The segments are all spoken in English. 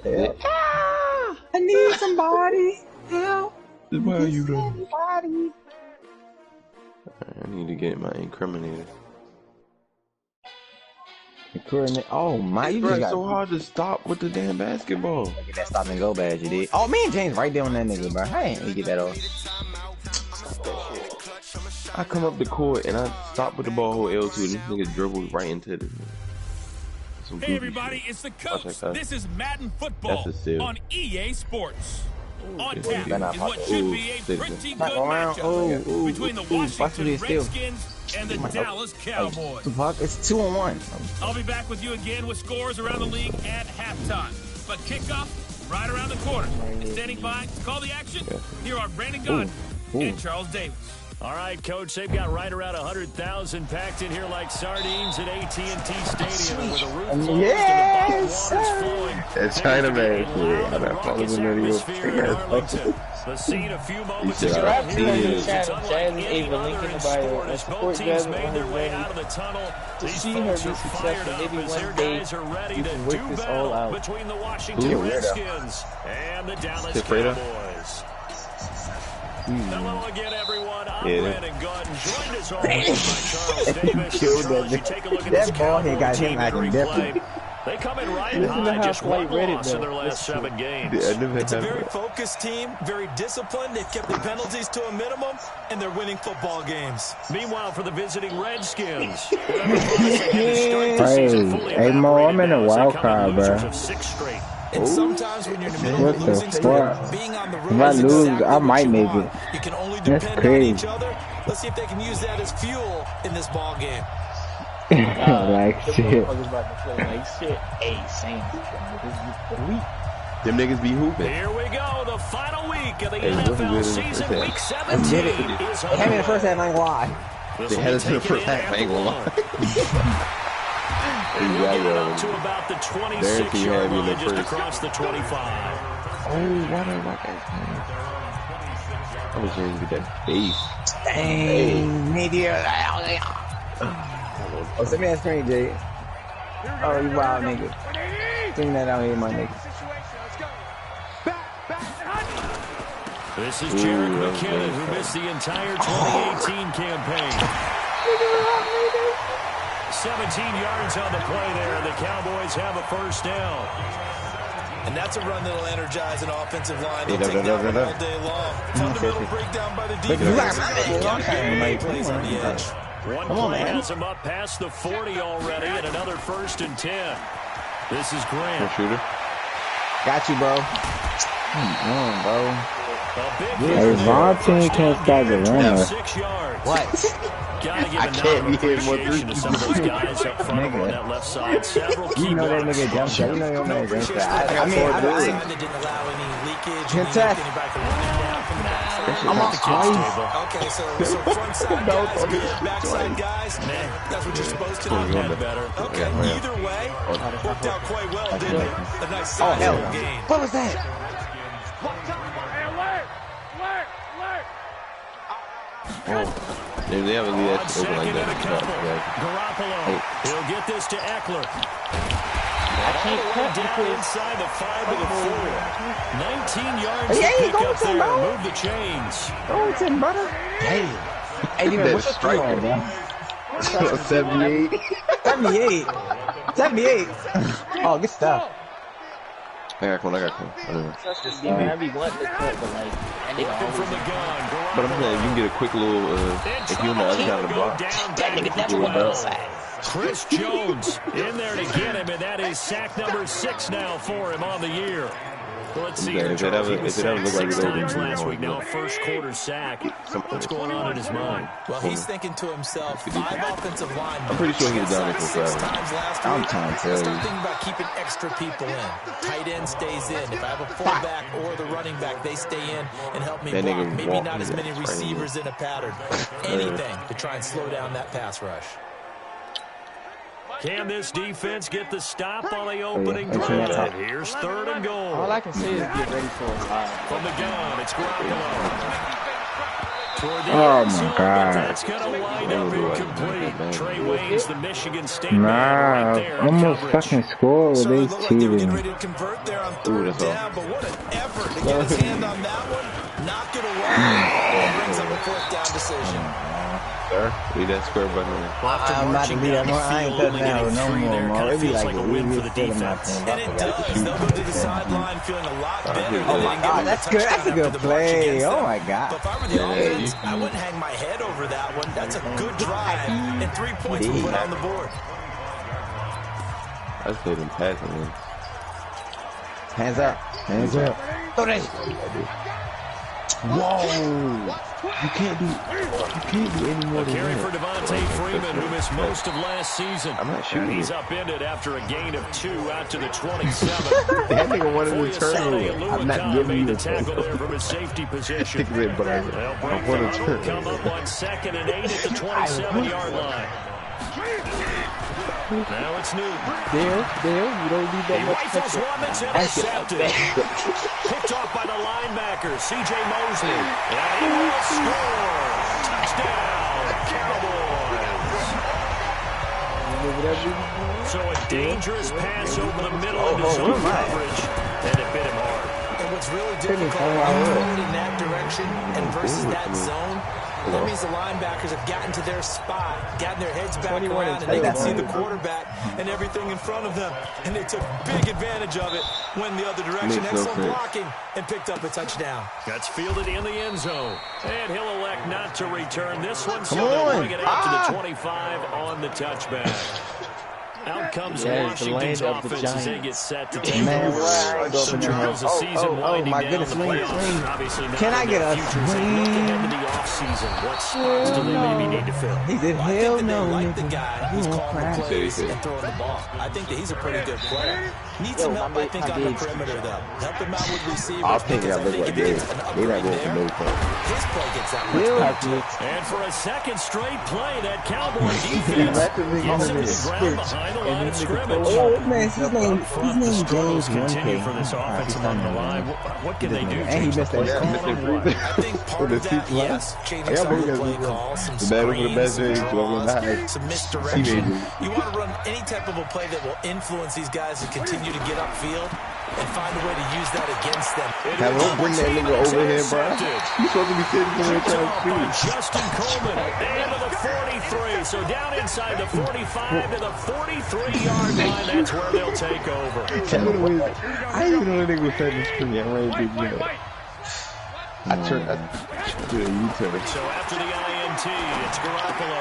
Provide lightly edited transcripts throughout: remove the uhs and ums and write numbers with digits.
Yeah. I need somebody. Help. Why are you doing? Somebody. I need to get my incriminator. Oh my! You Bro, just it's got so hard to stop with the damn basketball. get that stop and go badge. You did. Oh, me and James right there on that nigga, bro. I ain't get that off. I come up the court and I stop with the ball hold L2 and this nigga dribbled right into this. Hey everybody, it's the coach. This is Madden Football on EA Sports. On tap is what should be a pretty good matchup between the Washington Redskins and the Dallas Cowboys. It's 2-on-1. I'll be back with you again with scores around the league at halftime. But kickoff right around the corner. And standing by to call the action, here are Brandon Gunn and Charles Davis. All right, Coach, they've got right around 100,000 packed in here like sardines at AT&T Stadium with the roof closed and the waters flowing. That's China man shit. I'm not following the video. The scene a few moments ago. It's unlike any other in sport as both teams made their way out of the tunnel. These folks are fired up as their guys are ready to do battle between the Washington Redskins and the Dallas Cowboys. Hello again, everyone. I'm Brandon Gunn. Joined as always by Charles Davis. Charles, you take a look at this Cowboy team during play. They come in riding high, just one loss in their last 7 games. It's a very focused team, very disciplined. They've kept the penalties to a minimum, and they're winning football games. Meanwhile, for the visiting Redskins, hey Mo, I'm in a wild card, bro. And sometimes when you're in the middle of losing streak, being on the road if I is lose, exactly I might make want. it. You can only That's depend on crazy. each other. Let's see if they can use that as fuel in this ball game. Like shit. Them niggas be hooping. Here we go, the final week of the NFL season, week 17. Had me in the first half, I ain't gonna lie. They had us in the first half, I ain't gonna lie. We'll get it up to about the 26-yard line, just across the 25. Oh, why did I watch that? I was trying to get that face. Dang, media. Oh, send me that screen, Jay. Oh, you wild nigga. Sing that out here, my nigga. This is Jared McKinnon, who missed the entire 2018 campaign. 17 yards on the play there. The Cowboys have a first down. And that's a run that'll energize an offensive line. They'll take that one all day long. Fundamental breakdown by the defense. Plays on the edge. One play has him up past the 40 already, and another 1st and 10. This is Grant. Shooter. Got you, bro. Come on, bro. Hey, Vontae can't stop the runner. 6 yards. What? Gotta give I can't be hitting more appreciation to some of those guys up front on that left side. Several key You know that blocks. nigga jump shot. You know your man jump shot. I mean, they didn't allow any leakage. Contest. I'm off twice. Okay, so front side guys, good backside guys. That's what you're supposed to do. Better. Okay, either way, worked out quite well, didn't it? A nice hell. gain. What was that? They have a lead that shit open like that. Garoppolo. He'll get this to Eckler. I can't cut Down inside the 5 to the 4. 19 yards to Hey, pick go up to there. bro. Move the chains. Oh, it's in, brother. Hey. Hey, you know, what's the score, bro? 78. 78. 78. Oh, good stuff. I got one. I be wanting to cut, but like, Looking from the gun. But I'm saying, if you can get a quick little, if you're on the other side of the block, that nigga never went outside. Chris Jones in there to get him, and that is sack number 6 now for him on the year. Let's see here, Charles. He was sacked 6 times last week. Now first quarter sack. What's going on in his mind? Well, he's thinking to himself, 5 offensive linemen. I'm pretty sure he was down there for 6 forever. times last I'm week. trying to tell Start you. thinking about keeping extra people in. Tight end stays in. If I have a fullback or the running back, they stay in and help me That block. nigga Maybe walk not as his many ass right receivers in a pattern. Anything to try and slow down that pass rush. Can this defense get the stop on the opening drive? Here's 3rd and goal. All I can say is get ready for a ride. From the gun, it's Garoppolo. Oh my God. That's going to wind up incomplete. Trey Waynes, the Michigan State man, Nah, right there. almost fucking scored with these They were cheating. getting ready to convert there on third down, but what an effort to get his hand on that one, knock it away, and brings up a fourth down decision. Sir, leave that square button in. I'm about to be that more. I ain't touching that no more. It be like a win for the defense. And it does. They'll go to the sideline feeling a lot better. Oh my God, that's good. That's a good play. Oh my God. But if I were the offense, I wouldn't hang my head over that one. That's a good drive, and 3 points will put on the board. I just played him passing him. Hands up. Hands up. Throw that. Whoa! You can't do any more than carry that. for Devontae Freeman, who missed most of last season. I'm not shooting. He's upended after a gain of 2 out to the 27. That nigga wanted to turn. I'm not giving you the a tackle there from his safety position. but I want to turn. Come up on 2nd and 8 at the 27-yard line. Now it's Newton. There, you don't need that He much rifles one that's intercepted. Picked off by the linebacker, C.J. Mosley. And he will score. Touchdown, Cowboys. So a dangerous pass over the middle into zone coverage. And it bit him hard. And what's really difficult, forward in that direction and versus that zone, that means the linebackers have gotten to their spot, gotten their heads back around, and they can see the quarterback and everything in front of them. And they took big advantage of it, went the other direction, excellent blocking, and picked up a touchdown. That's fielded in the end zone. And he'll elect not to return this one, so they'll bring it out to the 25 on the touchback. Out comes Washington's offense as they get set to take over. Some trials of season winding my down goodness, the playoffs. Obviously, can I get a swing? Look ahead to the offseason. What spots do they maybe need to fill? He said, hell no. They like the guy who's calling the plays and throwing the ball. I think that he's a pretty good player. Needs some help, I think, on the perimeter, though. Help him out with receivers. I'll think that look like this. They not going for no point. His play gets that much better. And for a second straight play, that Cowboy defense gets him to the ground behind the line of scrimmage. Oh, man, his name James continue for this offense along the line. What can they do? And he missed that. I think part of that, yes, changing some of the play calls, some screens, some misdirection. You want to run any type of a play that will influence these guys to continue to get upfield and find a way to use that against them. Now, don't bring that nigga over here, bro. You're supposed to be sitting there trying to shoot. Justin Coleman into the 43. So down inside the 45 to the 43-yard line. That's where they'll take over. I didn't even know that nigga was setting the screen. I ran big deal. I turned a U-turn. So after the INT, it's Garoppolo.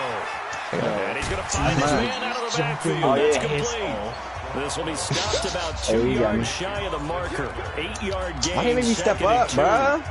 And he's going to find his man out of the backfield. That's complete. This will be stopped about 2 yards shy of the marker. 8-yard gain. Why didn't he step up, bro?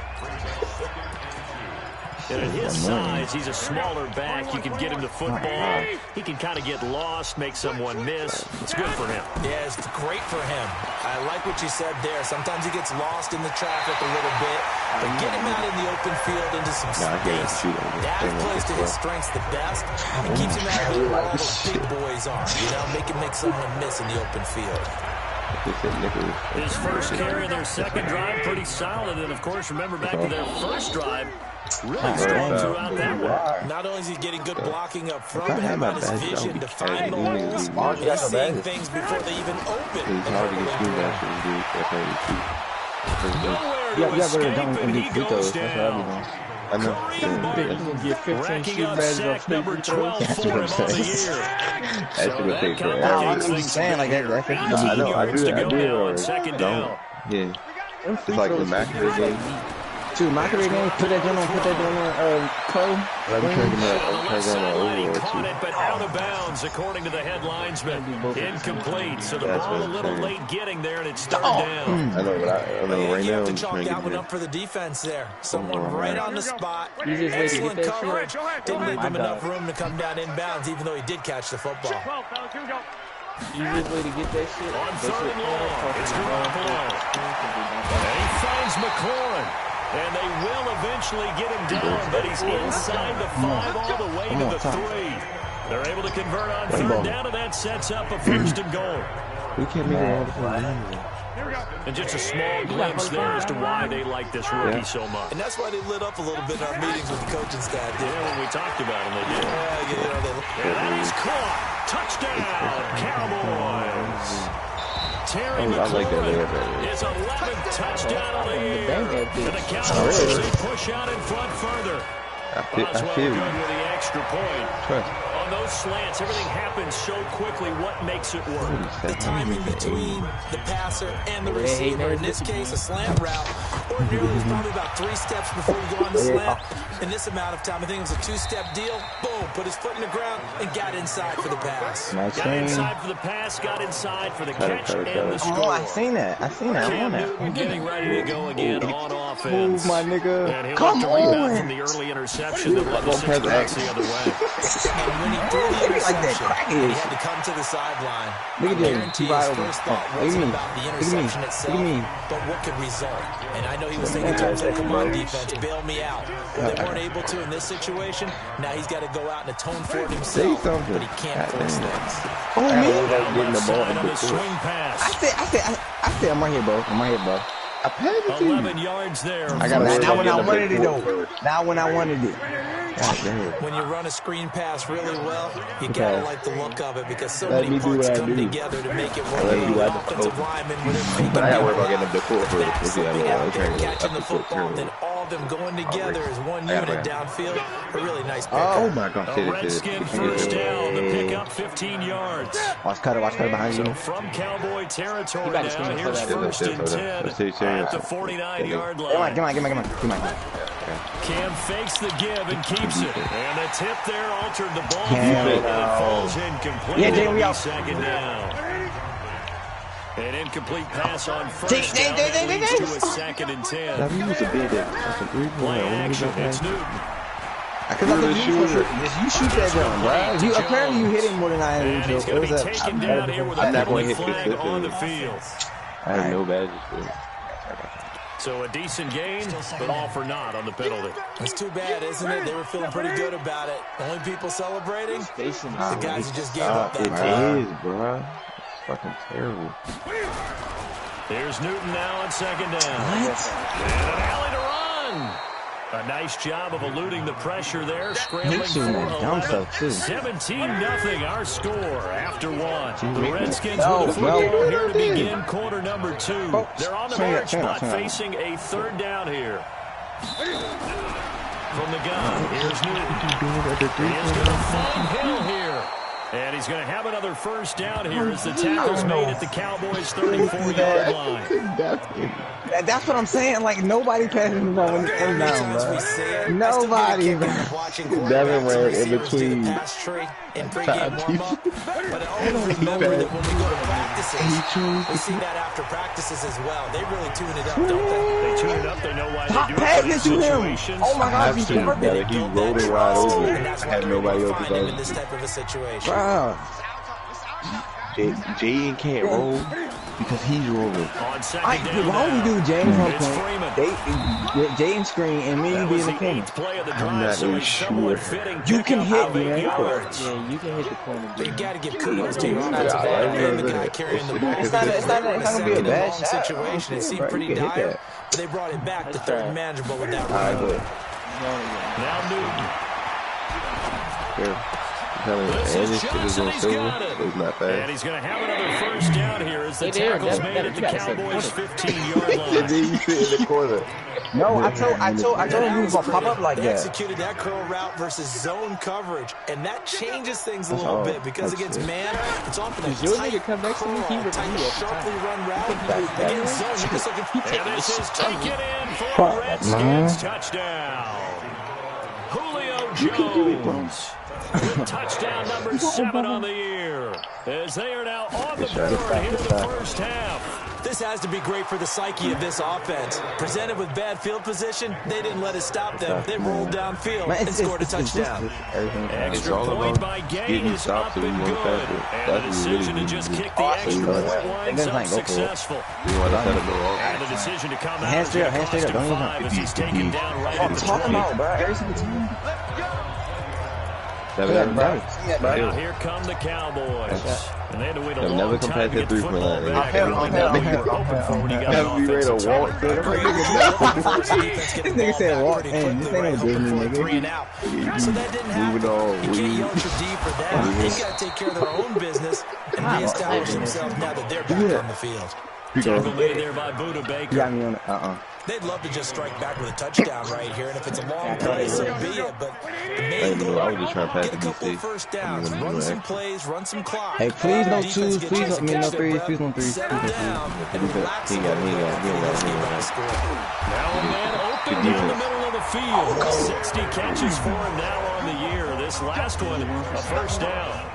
And at his size, he's a smaller back. You can get him the football. He can kind of get lost, make someone miss. It's good for him. Yeah, it's great for him. I like what you said there. Sometimes he gets lost in the traffic a little bit. But get him out in the open field into some space. That plays to his strengths the best. It keeps him out of where all those big boys are. You know, make him make someone miss in the open field. His first carry of their second drive, pretty solid. And, of course, remember back to their first drive. Really strong throughout that one. Not only is he getting good blocking up front, but how about his vision to find the holes? He's seeing things before they even open. It's hard to get through that. Yeah, don't do free throws. That's what I'll be doing. I know. Get 15 Racking up sack number 12 for him on the year. That's what it takes. I'm saying like that. I know. I do it. Second down. Yeah. It's like the McAfee game. Dude, McAfee game, put that down on, Cole. I'm trying to caught it, but out of bounds, according to the head linesman. Incomplete, so the ball a little late getting there, and it's third down. I know, but I know right You now have to I'm chalk trying to that get one there. up for the defense there. Someone right on the spot. Easiest way to get Excellent that coverage. shit. Didn't leave him enough room to come down inbounds, even though he did catch the football. Easiest way to get that shit. On third and long, it's Garoppolo. And he finds McLaurin. And they will eventually get him down, but he's inside the 5 all the way to the 3. They're able to convert on third down, and that sets up a first and goal. We can't make it all the time. And just a small glimpse there as to why they like this rookie so much. And that's why they lit up a little bit in our meetings with the coaching staff. Yeah, when we talked about them, they did. And that is caught. Touchdown, Cowboys. Terry McLaurin is 11th touchdown of the year. And the Cowboys, they push out in front further. Boswell good with the extra point. On those slants, everything happens so quickly. What makes it work? The timing between the passer and the receiver. In this case, a slant route. Ordinarily, it's probably about 3 steps before you go on the slant. In this amount of time, I think it was a 2-step deal. Boom, put his foot in the ground and got inside for the pass. Got inside for the pass, got inside for the catch and the score. Oh, I seen that. Cam Newton getting ready to go again on offense. Move, my nigga. Come on. From the early interception that led the 6 backs the other way. And when he threw the interception, he had to come to the sideline. I guarantee his first thought wasn't about the interception itself, but what could result. And I know he was thinking to himself, come on, defense, bail me out. They weren't able to in this situation. Now he's got to go out and atone for it himself, but he can't force things. Oh, man. Getting the ball on the swing pass. I said, I'm right here, bro. 11 yards there. Now when I wanted it, though. Now when I wanted it. When you run a screen pass really well, you gotta like the look of it because so many parts come together to make it work. The offensive linemen with their faking slipping out there, catching the football, and then all of them going together as one unit downfield. A really nice pickup. Oh my God! A Redskin first down to pick up 15 yards. Watch cutter behind you. So from Cowboy territory now, here's first and 10 at the 49-yard line. Come on. Cam fakes the give and keeps it. And the tip there altered the ball. It falls incomplete. Yeah, second down. An incomplete pass on first down that leads to a 2nd and 10. Play action. It's Newton. You shoot that gun, bro. Apparently you hit him more than I am. And he's going to be taken down here with a penalty flag on the field. I have no badges for it. So a decent gain, but all for naught on the penalty. It's too bad, isn't it? They were feeling pretty good about it. The only people celebrating, the guys who just gave up that time. It is, bro. It's fucking terrible. Here's Newton now on 2nd down. And an alley to run. A nice job of eluding the pressure there, scrambling for 11. 17-0 our score after 1. The Redskins with the football here to begin quarter number 2. They're on the march, but facing a 3rd down here. From the gun, here's Newton. He is going to find Hill here. And he's going to have another first down here as the tackle's made at the Cowboys' 34-yard line. That's what I'm saying. Like, nobody passing the ball when it comes down, bro. Nobody. Devin ran in between. In pregame warm-up, but I always remember that when we go to practices, we see that after practices as well. They really tune it up, don't they? They tune it up. They know why they do it in situations. Oh my God, he's perfect. He rolled it wide over. Had nobody else to go. In this type of a situation. Wow. Jaden can't roll because he's rolling. Why don't we do James on point? Jaden screen and me be in the corner. I'm not even sure. You can hit, man. Yeah, you can hit the corner. You gotta give kudos to your offensive line and the guy carrying the ball. It's not gonna be a bad situation. It seemed pretty dire, but they brought it back to 3rd and manageable with that run. Now Newton. This is Johnson, he's got it. And he's going to have another first down here as the tackle's made at the Cowboys' 15-yard line. And then you sit in the corner. No, I told him he was going to pop up like that. They executed that curl route versus zone coverage, and that changes things a little bit because against man, it's often a tight curl, tight, sharply run route. Against zone, you're just looking for and this is taken in for a Redskins touchdown. Julio Jones. With touchdown number 7 on the year, as they are now on the board here in the first half. This has to be great for the psyche of this offense. Presented with bad field position, they didn't let it stop them. They rolled downfield and scored a touchdown. Extra point by Gain is up and good. And the decision to just kick the extra point winds up successful. And the decision to come out of 5 as he's taken down right at the 20. Now here come the Cowboys. And they had to wait a long time to get the football back. I'm hoping for when you got Have an to be ready to offensive walk. target. This nigga said walk in. This ain't no Disney, nigga. So that didn't happen. You can't yell at your D for that. They've got to take care of their own business and reestablish themselves now that they're back on the field. Tackle made there by Buda Baker. You got me on They'd love to just strike back with a touchdown right here, and if it's a long play, so be it. But the main goal, get a couple of first downs, run some plays, run some clock. Hey, please no twos, please no, no threes, please no threes. Settle down and relax. Now a man open down the middle of the field. 60 catches for him now on the year. This last one, a first down.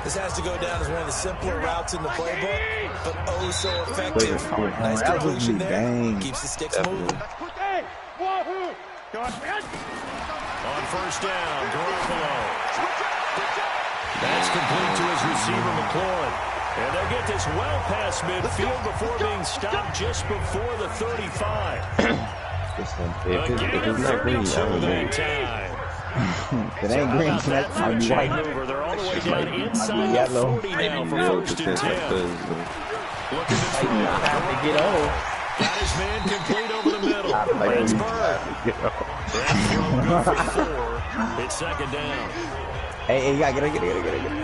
This has to go down as one of the simpler routes in the playbook, but oh so effective. Nice completion there. Keeps the sticks moving. On first down, Garoppolo. That's complete to his receiver, McLaurin. And they get this well past midfield before being stopped just before the 35. If it's not green, I don't know. If it ain't green, so that might be white. They're all the way down inside yellow. 40 now for first and 10. Looking to Get old. got his man complete over the middle. Pittsburgh. It's second down. Hey, you gotta get it.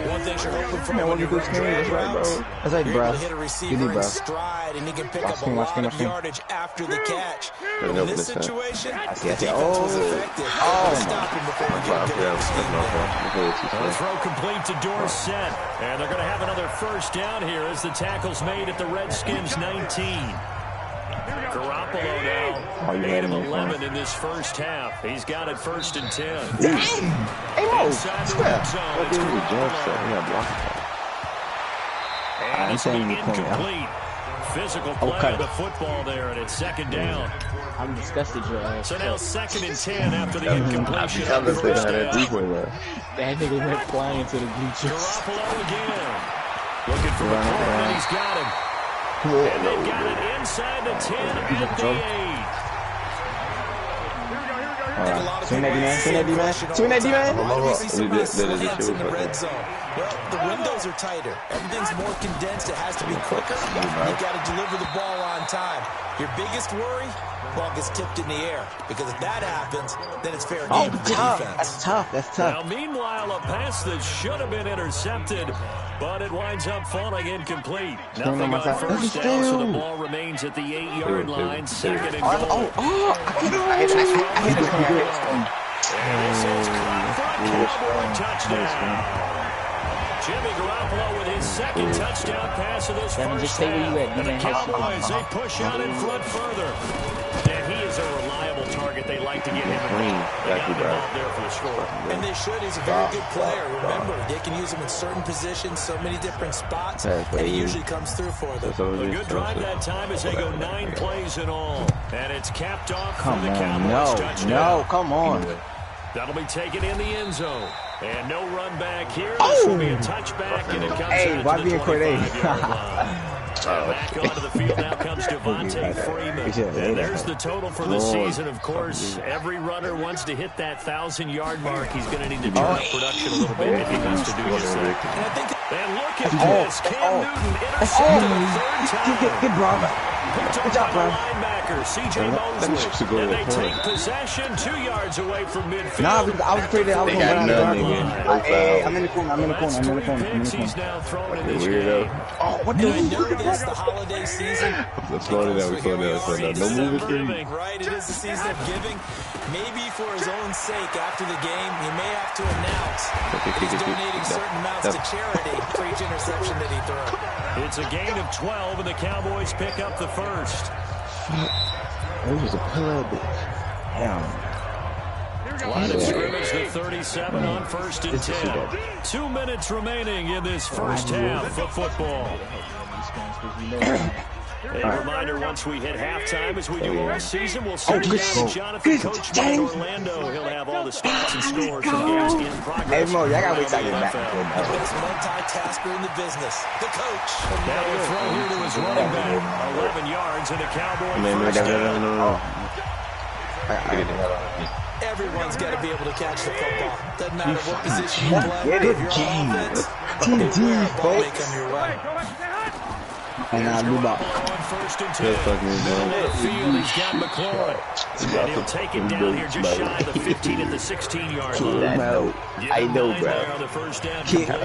One thing you're hoping for Man, when what you you're do, Skinny? That's right, bro. That's right, you're bro. able to hit a receiver bro. in stride, and he can pick up a Watch lot him. of yardage after the catch. Turn In over this this time. situation, I see. defense was effective. Stop him before he got there. The throw complete to Dorsett. And they're going to have another first down here as the tackle's made at the Redskins 19. Garoppolo now, 8 of 11 in this first half. He's got it first and 10. Inside the red zone. It's Garoppolo. And it's incomplete. Physical play of the football there, and it's second down. I'm disgusted, your ass. So now second and 10 after the incompletion of the first down. That nigga went flying to the bleachers. Garoppolo again. Looking for McLaurin, and he's got him. And they've got it inside the 10 at the 8. Swing that D-man. Why do we see so many slants in the red zone? Well, the windows are tighter. Everything's more condensed. It has to be quicker. You've got to deliver the ball on time. Your biggest worry? Ball gets tipped in the air. Because if that happens, then it's fair game for defense. That's tough. Now, meanwhile, a pass that should have been intercepted, but it winds up falling incomplete. Nothing on first down, so the ball remains at the 8-yard line. Second and goal. I hit it. This is caught for a Cowboy touchdown. Jimmy Garoppolo with his second touchdown pass of this first half. And the Cowboys, they push out in front further. And he is a reliable target. They like to get him involved there for the score. And they should. He's a very good player. Remember, they can use him in certain positions, so many different spots, and he usually comes through for them. A good drive that time as they go 9 plays in all. And it's capped off for the Cowboys touchdown. No, come on. That'll be taken in the end zone. And no run back here. This will be a touchback, and it comes out to the 25-yard line. Back onto the field now comes Devontae Freeman. And there's the total for the season, of course. Every runner wants to hit that 1,000-yard mark. He's going to need to turn up production a little bit if he wants to do just that. And look at this. Cam Newton intercepted the third time. Good Bron. Good job, bro. Linebacker, C.J. Mosley. And they take possession 2 yards away from midfield. Nah, I was afraid that I was going to run. I'm in the corner. He's now throwing in this game. What the It's the holiday season. Slow down. No moving. Right, it is the season of giving. Maybe for his own sake, after the game, he may have to announce that he's donating certain amounts to charity for each interception that he throws. It's a gain of 12, and the Cowboys pick up the first. It was a pillow, bitch. Damn. Line of scrimmage, the 37 on first and 10. 2 minutes remaining in this first half of football. A reminder, once we hit halftime, as we do all season, we'll sit down Jonathan Coach Mike Orlando. He'll have all the stats and scores from games in progress. Hey, Mo, y'all gotta wait till I get back. The best multitasker in the business, the coach. Now the throw here to his running back. 11 yards, and the Cowboys first down. Everyone's got to be able to catch the football. Doesn't matter what position you play. Good If you're game. on offense, TD, ball may come your way. And I'll do about. First and 10. Middle of the field, he's got McLaurin. And he'll take it down here just shy of the 15 at the 16-yard line. I know, bro.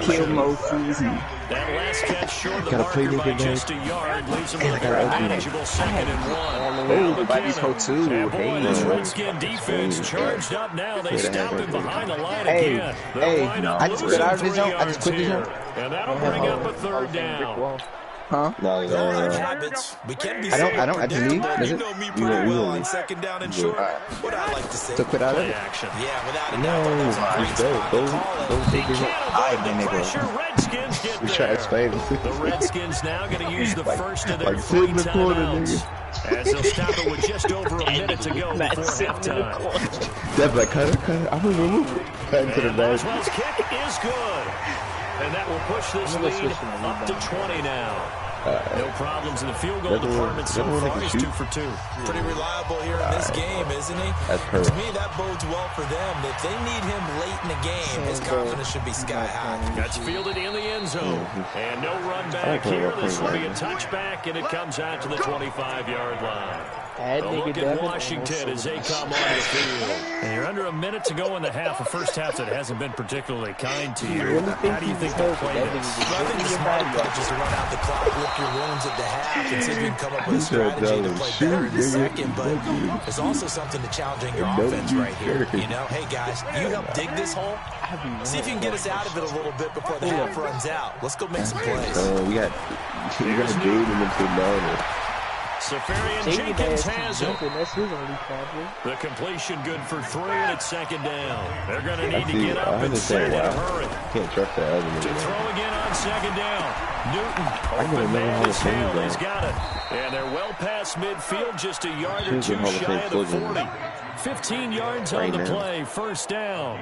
Kill Mo Susie. That last catch short of the marker by just a yard leaves him with a very manageable 2nd and 1. Oh, by these whole two. And boy, this Redskin defense charged up now. They stop him behind the line again. I just quit out of this zone. I just quit this zone. And that'll bring up a 3rd down. Huh? No. We can be I don't actually leave. Does it? know me pretty well on 2nd down and short. What I like to say. To quit out of it? Action. Yeah, without a No, doubt. go take it. Alright, then, nigga. Redskins get We try to explain this. The Redskins now going to use the first of their like 3 sit in the corner, timeouts. As they'll stop it with just over a minute to go before halftime. That's like, cut it. I'm going to remove it. Cut into the bag. Boswell's kick is good. And that will push this lead up to 20 now. No problems in the field goal department so far. He's 2 for 2. Pretty reliable here in this game, isn't he? That's To perfect. me, that bodes well for them. If they need him late in the game, his confidence should be sky high. That's fielded in the end zone. And no run back here. This will be a touchback, and it comes out to the 25-yard line. A look at Washington as they come on the field. And you're under a minute to go in the half, a first half that hasn't been particularly kind to you. How do you think they'll play this? I think the smart approach is to run out the clock, lick your wounds at the half, and see if you can come up with a strategy to play better in the second. But there's also something to challenging your offense right here. You know, hey guys, you help dig this hole. See if you can get us out of it a little bit before the half runs out. Let's go make some plays. We got to do them into down. Safarian Jenkins has it. The completion good for 3, and it's 2nd down. They're going to need to get up and set in a hurry. Can't trust that other To throw again on 2nd down. Newton, I'm open gonna man know is how to Hill. play He's that. got it. And they're well past midfield, just a yard or 2 shy of the 40. 15 yards on the play, 1st down.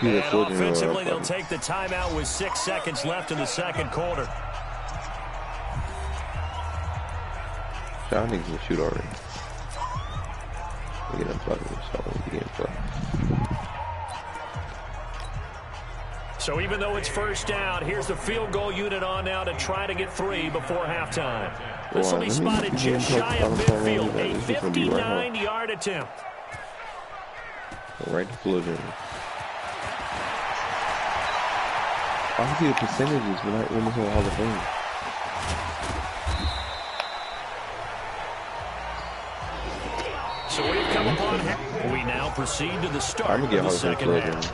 And offensively, they'll take the timeout with 6 seconds left in the 2nd quarter. John needs to shoot already. We get him fucking, so we get him. So even though it's 1st down, here's the field goal unit on now to try to get 3 before halftime. This will be spotted just shy of midfield, a 59-yard attempt. Right to collision. I can see the percentages when this whole Hall of Fame. So we've come upon him. We now proceed to the start of the 2nd half.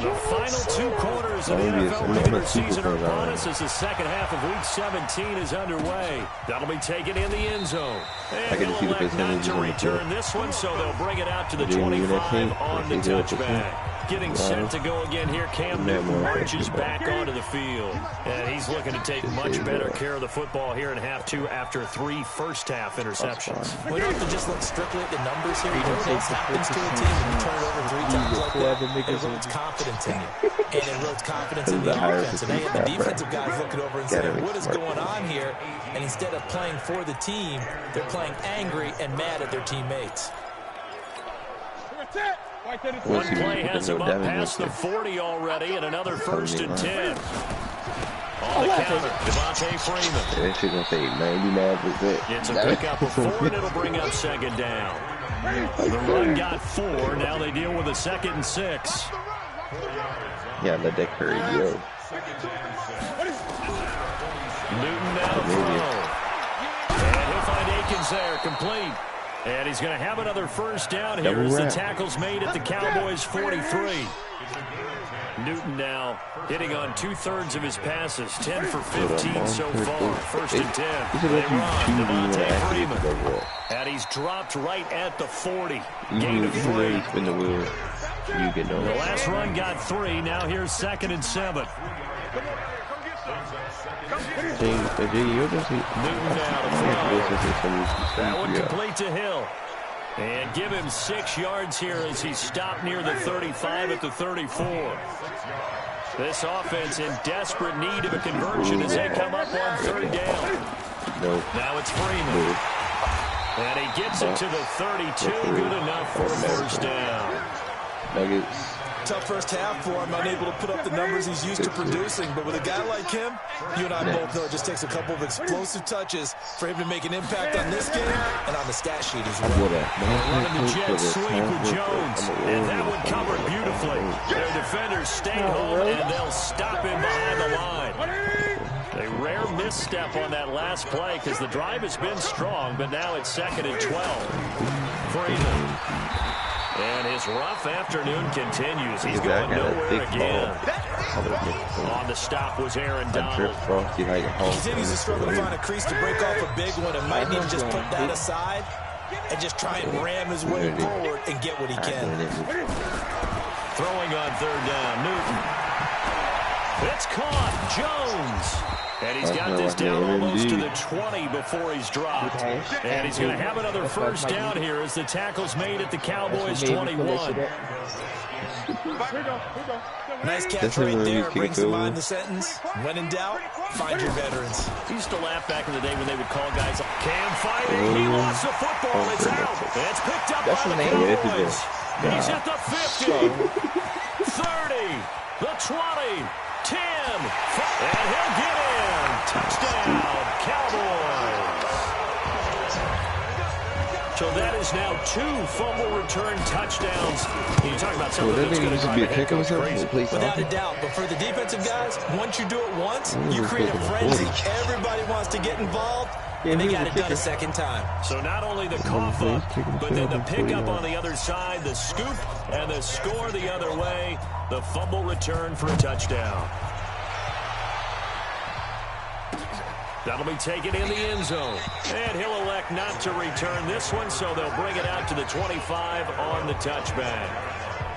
The final 2 quarters of the NFL regular season are upon us as the 2nd half of Week 17 is underway. That'll be taken in the end zone. And he'll elect not to return this one, so they'll bring it out to the 25 on the touchback. Getting set to go again here, Cam Newton marches back onto the field. And he's looking to take much better care of the football here in half 2 after 3 first-half interceptions. We don't have to just look strictly at the numbers here. You know what happens to a team when you turn it over 3 times like that? It erodes confidence in you. And it erodes confidence in the offense. And the defensive guys looking over and saying, what is going on here? And instead of playing for the team, they're playing angry and mad at their teammates. One play has him up past the 40 already, and another 1st and 10. On the counter, Devontae Freeman. That shit gonna say 99%. It's a pickup of 4, and it'll bring up 2nd down. The run got 4. Now they deal with a 2nd and 6. Yeah, let that Curry go. Newton now to throw. And he'll find Akins there, complete. And he's going to have another 1st down here as the tackle's made at the Cowboys' 43. Newton now hitting on 2/3 of his passes, 10 for 15 so far. 1st and 10. They run Devontae Freeman. And he's dropped right at the 40. Gain of 3. Spin the wheel. You get no. The last run got 3. Now here's 2nd and 7. Newton now to throw. That one complete to Hill. And give him 6 yards here as he stopped near the 35 at the 34. This offense in desperate need of a conversion as they come up on third down. Now it's Freeman. And he gets it to the 32. Good enough for a first down. Nuggets. Tough first half for him, unable to put up the numbers he's used to producing. But with a guy like him, you and I both know it just takes a couple of explosive touches for him to make an impact on this game and on the stat sheet as well. Running the jet sweep with Jones, and that one covered beautifully. Their defenders stayed home, and they'll stop him behind the line. A rare misstep on that last play because the drive has been strong, but now it's 2nd and 12. Freeman. And his rough afternoon continues. He's going nowhere again. On the stop was Aaron Donald. He continues to struggle to find a crease to break off a big one and might need to just put that aside and just try and ram his way forward and get what he can. Throwing on third down, Newton. It's caught, Jones. And he's got this down almost to the 20 before he's dropped. And he's going to have another first down here as the tackle's made at the Cowboys 21. Nice catch right there. Brings to mind the sentence. When in doubt, find your veterans. He used to laugh back in the day when they would call guys like Cam fighting. He lost the football. It's out. It's picked up by the Cowboys. He's at the 50, 30, the 20, 10, and he'll get in. Touchdown, Cowboys. So that is now 2 fumble return touchdowns. You talk about something that's going to be a kick crazy. Without a doubt. But for the defensive guys, once you do it once, you create a frenzy. Everybody wants to get involved. And they got it done a second time. So not only the cough up, but then the pickup on the other side, the scoop, and the score the other way. The fumble return for a touchdown. That'll be taken in the end zone. And he'll elect not to return this one, so they'll bring it out to the 25 on the touchback.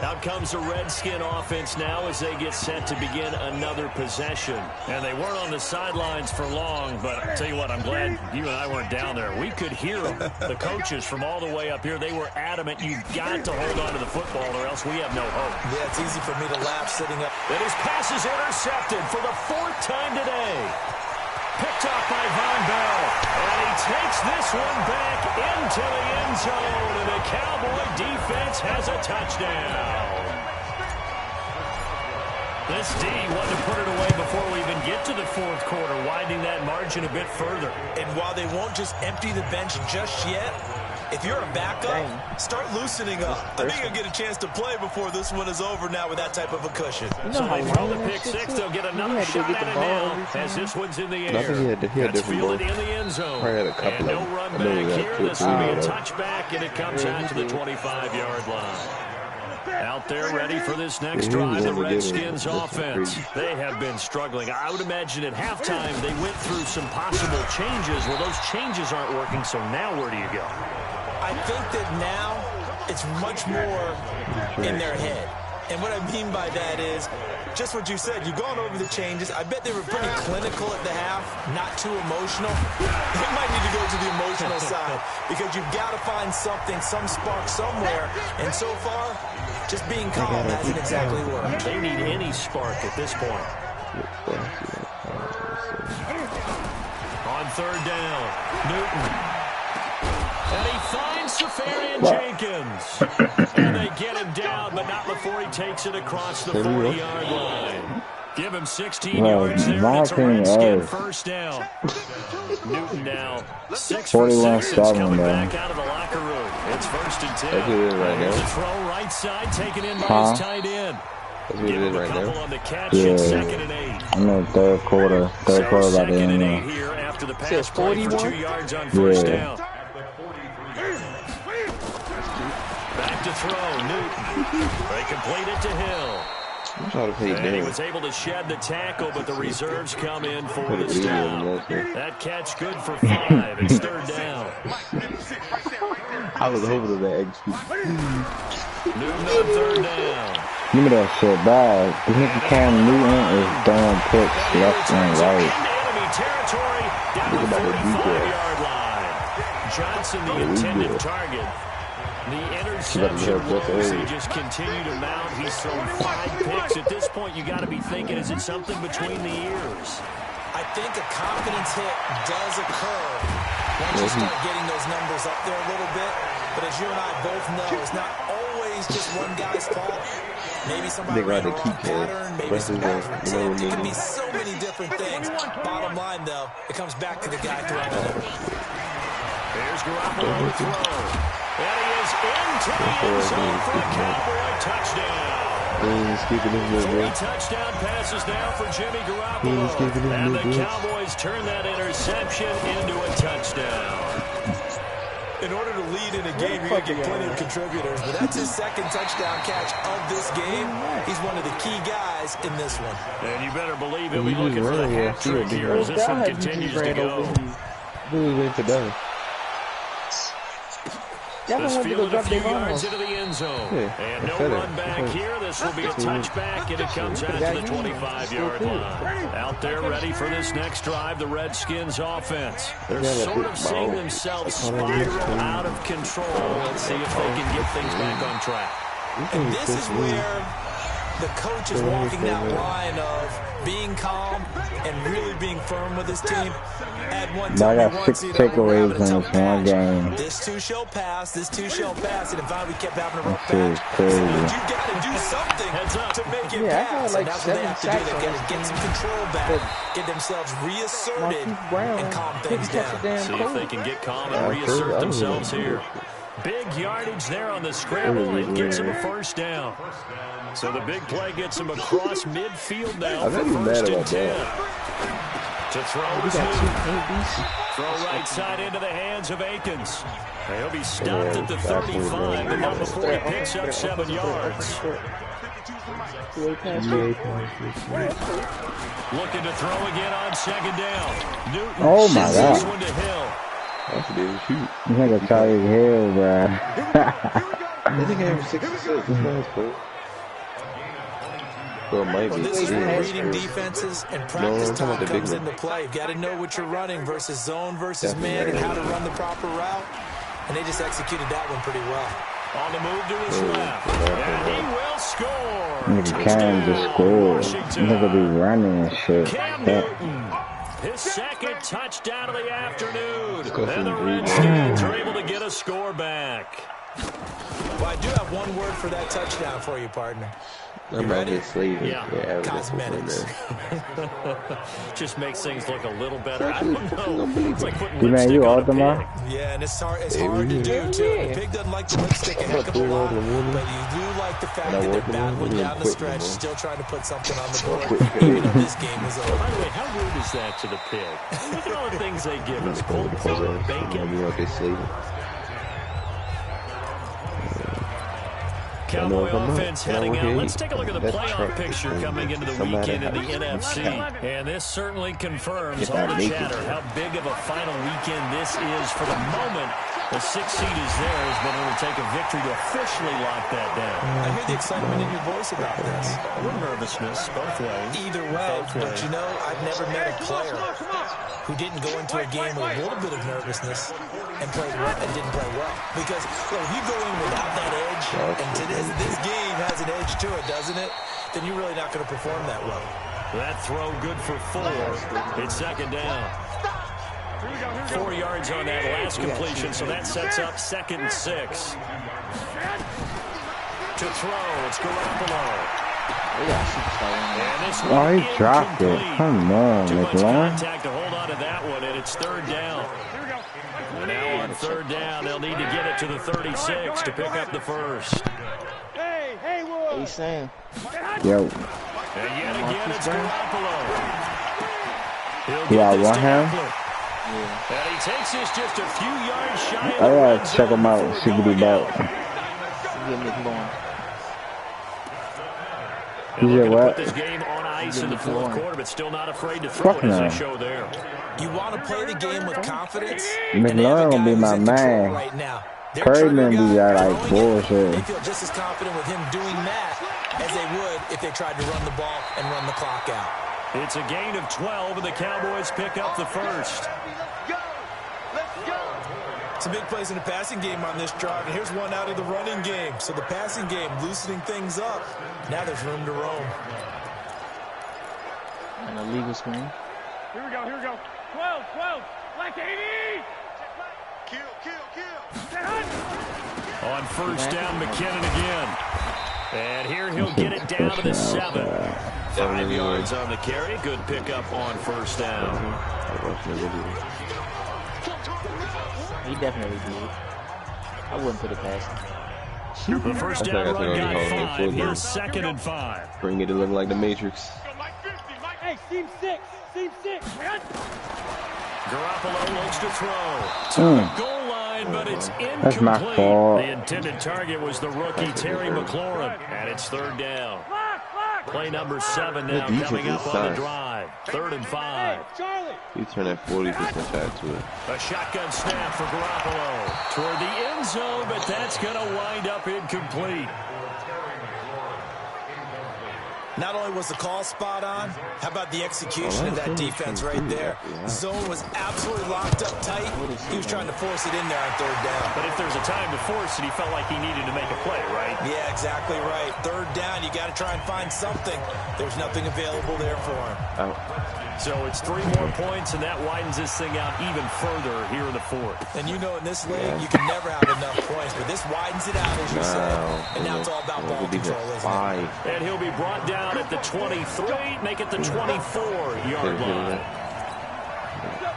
Out comes the Redskin offense now as they get set to begin another possession. And they weren't on the sidelines for long, but I'll tell you what, I'm glad you and I weren't down there. We could hear them. The coaches from all the way up here, they were adamant, you've got to hold on to the football or else we have no hope. Yeah, it's easy for me to laugh sitting up. And his pass is intercepted for the 4th time today. Picked off by Von Bell, and he takes this one back into the end zone, and the Cowboy defense has a touchdown. This D wanted to put it away before we even get to the 4th quarter, widening that margin a bit further. And while they won't just empty the bench just yet, if you're a backup, start loosening up. I think you'll get a chance to play before this one is over now with that type of a cushion. So they throw the pick 6. They'll get another shot at it now as this one's in the air. I think he had That's different fielded balls. in the end zone. Probably had a couple and no of them. run I know back he got here. 2 or This 3 will be a of them. touchback, and it comes out to the 25-yard line. Out there ready for this next drive, the Redskins offense. They have been struggling. I would imagine at halftime they went through some possible changes. Well, those changes aren't working, so now where do you go? I think that now it's much more in their head. And what I mean by that is just what you said. You've gone over the changes. I bet they were pretty clinical at the half, not too emotional. They might need to go to the emotional side because you've got to find something, some spark somewhere. And so far, just being calm hasn't exactly worked. They need any spark at this point. On third down, Newton. And he finds Safarian Jenkins. And they get him down, but not before he takes it across the 40-yard line. Give him 16 yards there, and it's a Redskin first down. Newton now 6 for 6 coming back out of the locker room. It's 1st and 10. Here's a throw right side, taken in by his tight end. Give him a couple on the catch in 2nd and 8. I'm in the 3rd quarter. 3rd quarter about to end now. Here after the pass play for 2 yards on first down. Back to throw, Newton. They complete it to Hill. And he was able to shed the tackle, but the reserves come in for the stop. That catch good for 5. It's 3rd down. I was hoping that Newton on 3rd down. Give me that shit back. The nigga Cam Newton is throwing picks left and right. Enemy territory down to the 45-yard line. Johnson, the intended target. The interception woes, they just continue to mount. He's thrown 5 picks at this point. point, you got to be thinking, is it something between the ears? I think a confidence hit does occur once you start getting those numbers up there a little bit. But as you and I both know, it's not always just one guy's fault. Maybe somebody ran a wrong pattern, maybe somebody tipped. It can be so many different things. Bottom line, though, it comes back to the guy throwing it. Here's Garoppolo to throw. And he is into the end zone for a Cowboy touchdown. 3 touchdown passes now for Jimmy Garoppolo. And the Cowboys turn that interception into a touchdown. In order to lead in a game, you're going to get plenty of contributors, but that's his second touchdown catch of this game. He's one of the key guys in this one. And you better believe he'll be looking for the hat trick here as this one continues to go. This field a few yards into the end zone. And no run back here. This will be a touchback, and it comes out to the 25-yard line. Out there ready for this next drive, the Redskins offense. They're sort of seeing themselves spiral out of control. Let's see if they can get things back on track. And this is where the coach is walking that line of being calm and really being firm with his team. I got 6 takeaways in this one game. This too shall pass. This too shall pass. And if we kept having a rough patch, you got to do something to make it pass. And that's what they have to do. They got to get some control back, get themselves reasserted, and calm things down. See if they can get calm and reassert themselves here. Big yardage there on the scramble. It gets him a first down. So the big play gets him across midfield now for 1st and 10. To throw his throw right side into the hands of Akins. He'll be stopped at the 35, but not before he picks up 7 yards. Looking to throw again on 2nd down. Newton oh my God. This one to Hill. That's a big shoot. You think I try his Hill, bro. I think I have 66. That's cool. Well, this is where reading defenses and practice time comes into play. You've got to know what you're running versus zone versus man and how to run the proper route. And they just executed that one pretty well. On the move to his left. And he will score. Nigga Cam just scored. Nigga be running and shit. Cam Newton. His 2nd touchdown of the afternoon. And the Redskins are able to get a score back. Well, I do have one word for that touchdown for you, partner. I'm ready. Yeah. Cosmetics. Just makes things look a little better. I don't know. It's like putting man, lipstick you on a Altamar? pig. Yeah, and it's hard to do, too. The pig doesn't like the lipstick a heck of a lot, but you do like the fact that they're battling down the stretch, still trying to put something on the board, even though this game is over. By the way, how rude is that to the pig? Look at all the things they give us. Pulled pork, bacon. Cowboy offense heading out. Let's take a look at the playoff picture coming into the weekend in the NFC. And this certainly confirms all the chatter how big of a final weekend this is for the moment. The 6th seed is there, has been able to take a victory to officially lock that down. I hear the excitement in your voice about this. A little nervousness, both ways. Either way, but you know, I've never met a player who didn't go into a game with a little bit of nervousness and didn't play well. Because you know, you go in without that edge, and this game has an edge to it, doesn't it? Then you're really not going to perform that well. That throw good for 4. It's 2nd down. 4 yards on that last completion, so that sets up 2nd and 6. To throw, it's Garoppolo. Oh, he dropped it. Come on, Too much McLaurin. contact to hold on to that one, and it's 3rd down. And now on 3rd down, they'll need to get it to the 36 to pick up the first. What you saying? Yo. And yet again, it's Garoppolo. You got one hand? Yeah. And he takes this just a few yards shy of I the red gotta check zone him out, before see what he going out. about. And looking to what? put this game on ice in the 4th quarter, but still not afraid to throw it as they show there. You want to play the game with confidence. McLaurin gonna be my man. Right now. Perryman be like bullshit. They feel just as confident with him doing that as they would if they tried to run the ball and run the clock out. It's a gain of 12, and the Cowboys pick up the first. Some big plays in the passing game on this drive, and here's one out of the running game. So the passing game loosening things up. Now there's room to roam. An illegal screen. Here we go. 12. Black 80. Kill. On first down, McKinnon again. And here he'll get it down to the 7. 5 yards on the carry. Good pickup on first down. He definitely did. I wouldn't put it past him. The first down run got 5. Here's 2nd and 5. Bring it to look like the Matrix. Hey, seam 6. Garoppolo looks to throw. To the goal line, but it's incomplete. That's my fault. The intended target was the rookie Terry McLaurin. And it's 3rd down. Play number 7 now coming up on the drive. 3rd and 5. You turn that 40% shot to it. A shotgun snap for Garoppolo toward the end zone, but that's going to wind up incomplete. Not only was the call spot on, how about the execution of that defense right there? Zone was absolutely locked up tight. He was trying to force it in there on 3rd down. But if there's a time to force it, he felt like he needed to make a play, right? Yeah, exactly right. 3rd down, you got to try and find something. There's nothing available there for him. So it's 3 more points, and that widens this thing out even further here in the 4th. And you know in this league, you can never have enough points, but this widens it out, as you said. And now it's all about ball control, isn't it? And he'll be brought down at the 23, make it the 24-yard line.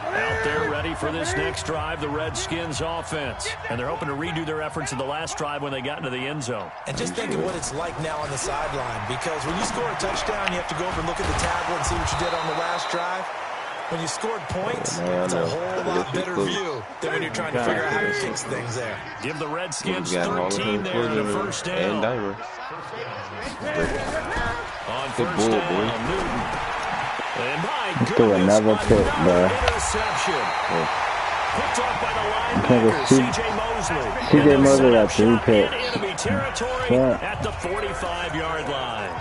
Out there ready for this next drive, the Redskins offense. And they're hoping to redo their efforts in the last drive when they got into the end zone. And just think of what it's like now on the sideline, because when you score a touchdown, you have to go over and look at the tablet and see what you did on the last drive. When you scored points, it's a whole lot better view than when you're trying to figure out how to fix things there. Give the Redskins 13 there on the first down. On first down, Newton. And let's do another pick, bro. Interception. Picked off by the linebacker, C.J. Mosley. C.J. Mosley got 3 picks. Enemy territory at the 45-yard line.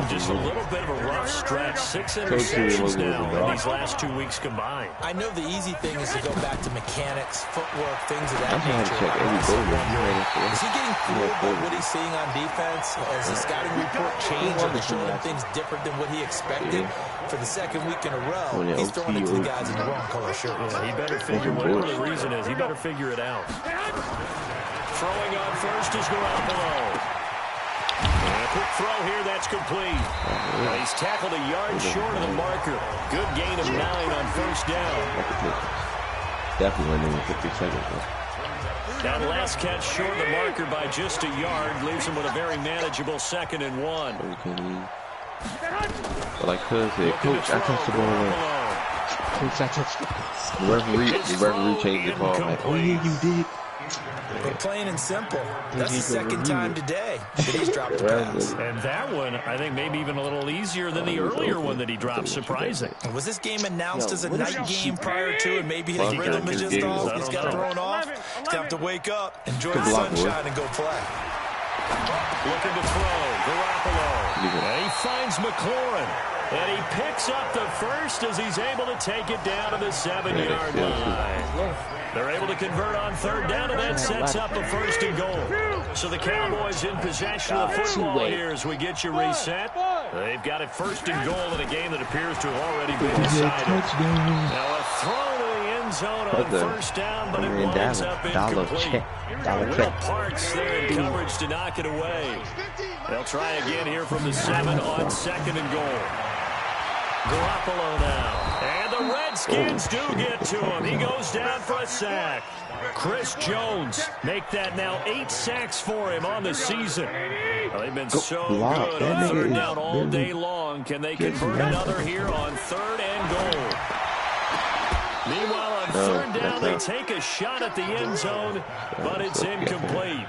Just a little bit of a rough stretch. 6 interceptions now in these last 2 weeks combined. I know the easy thing is to go back to mechanics, footwork, things of that nature. Is he getting fooled by what he's seeing on defense? Has the scouting report changed? Are they showing him things different than what he expected? For the 2nd week in a row, he's throwing it to the guys in the wrong color shirt. Yeah, he better figure whatever the reason is. He better figure it out. Throwing on first is Garoppolo. And a quick throw here, that's complete. He's tackled a yard short of the marker. Good gain of 9 on first down. Definitely went in 50 seconds. That last catch short of the marker by just a yard leaves him with a very manageable 2nd and 1. But like Cuz said, Coach, I touched the ball away. Coach, I touched the ball. The referee changed the call. Like, oh yeah, you did. But plain and simple, that's the 2nd time today that he's dropped a pass. And that one, I think, maybe even a little easier than the earlier one that he dropped. Surprising. Was this game announced as a night game prior to, and maybe his rhythm is just off? He's got thrown off. He's going to have to wake up, enjoy the sunshine, and go play. Looking to throw, Garoppolo. And he finds McLaurin. And he picks up the first as he's able to take it down to the 7-yard line. They're able to convert on 3rd down, and that sets up a 1st and goal. So the Cowboys in possession of the football here as we get you reset. They've got it 1st and goal in a game that appears to have already been decided. Now a throw to the end zone on first down, but it winds up incomplete. Will Parks there in coverage to knock it away. They'll try again here from the 7 on 2nd and goal. Garoppolo now. And the Redskins do get to him. He goes down for a sack. Chris Jones make that now 8 sacks for him on the season. Well, they've been so good on 3rd down all day long. Can they convert another here on 3rd and goal? Meanwhile, on 3rd down, they take a shot at the end zone, but it's incomplete.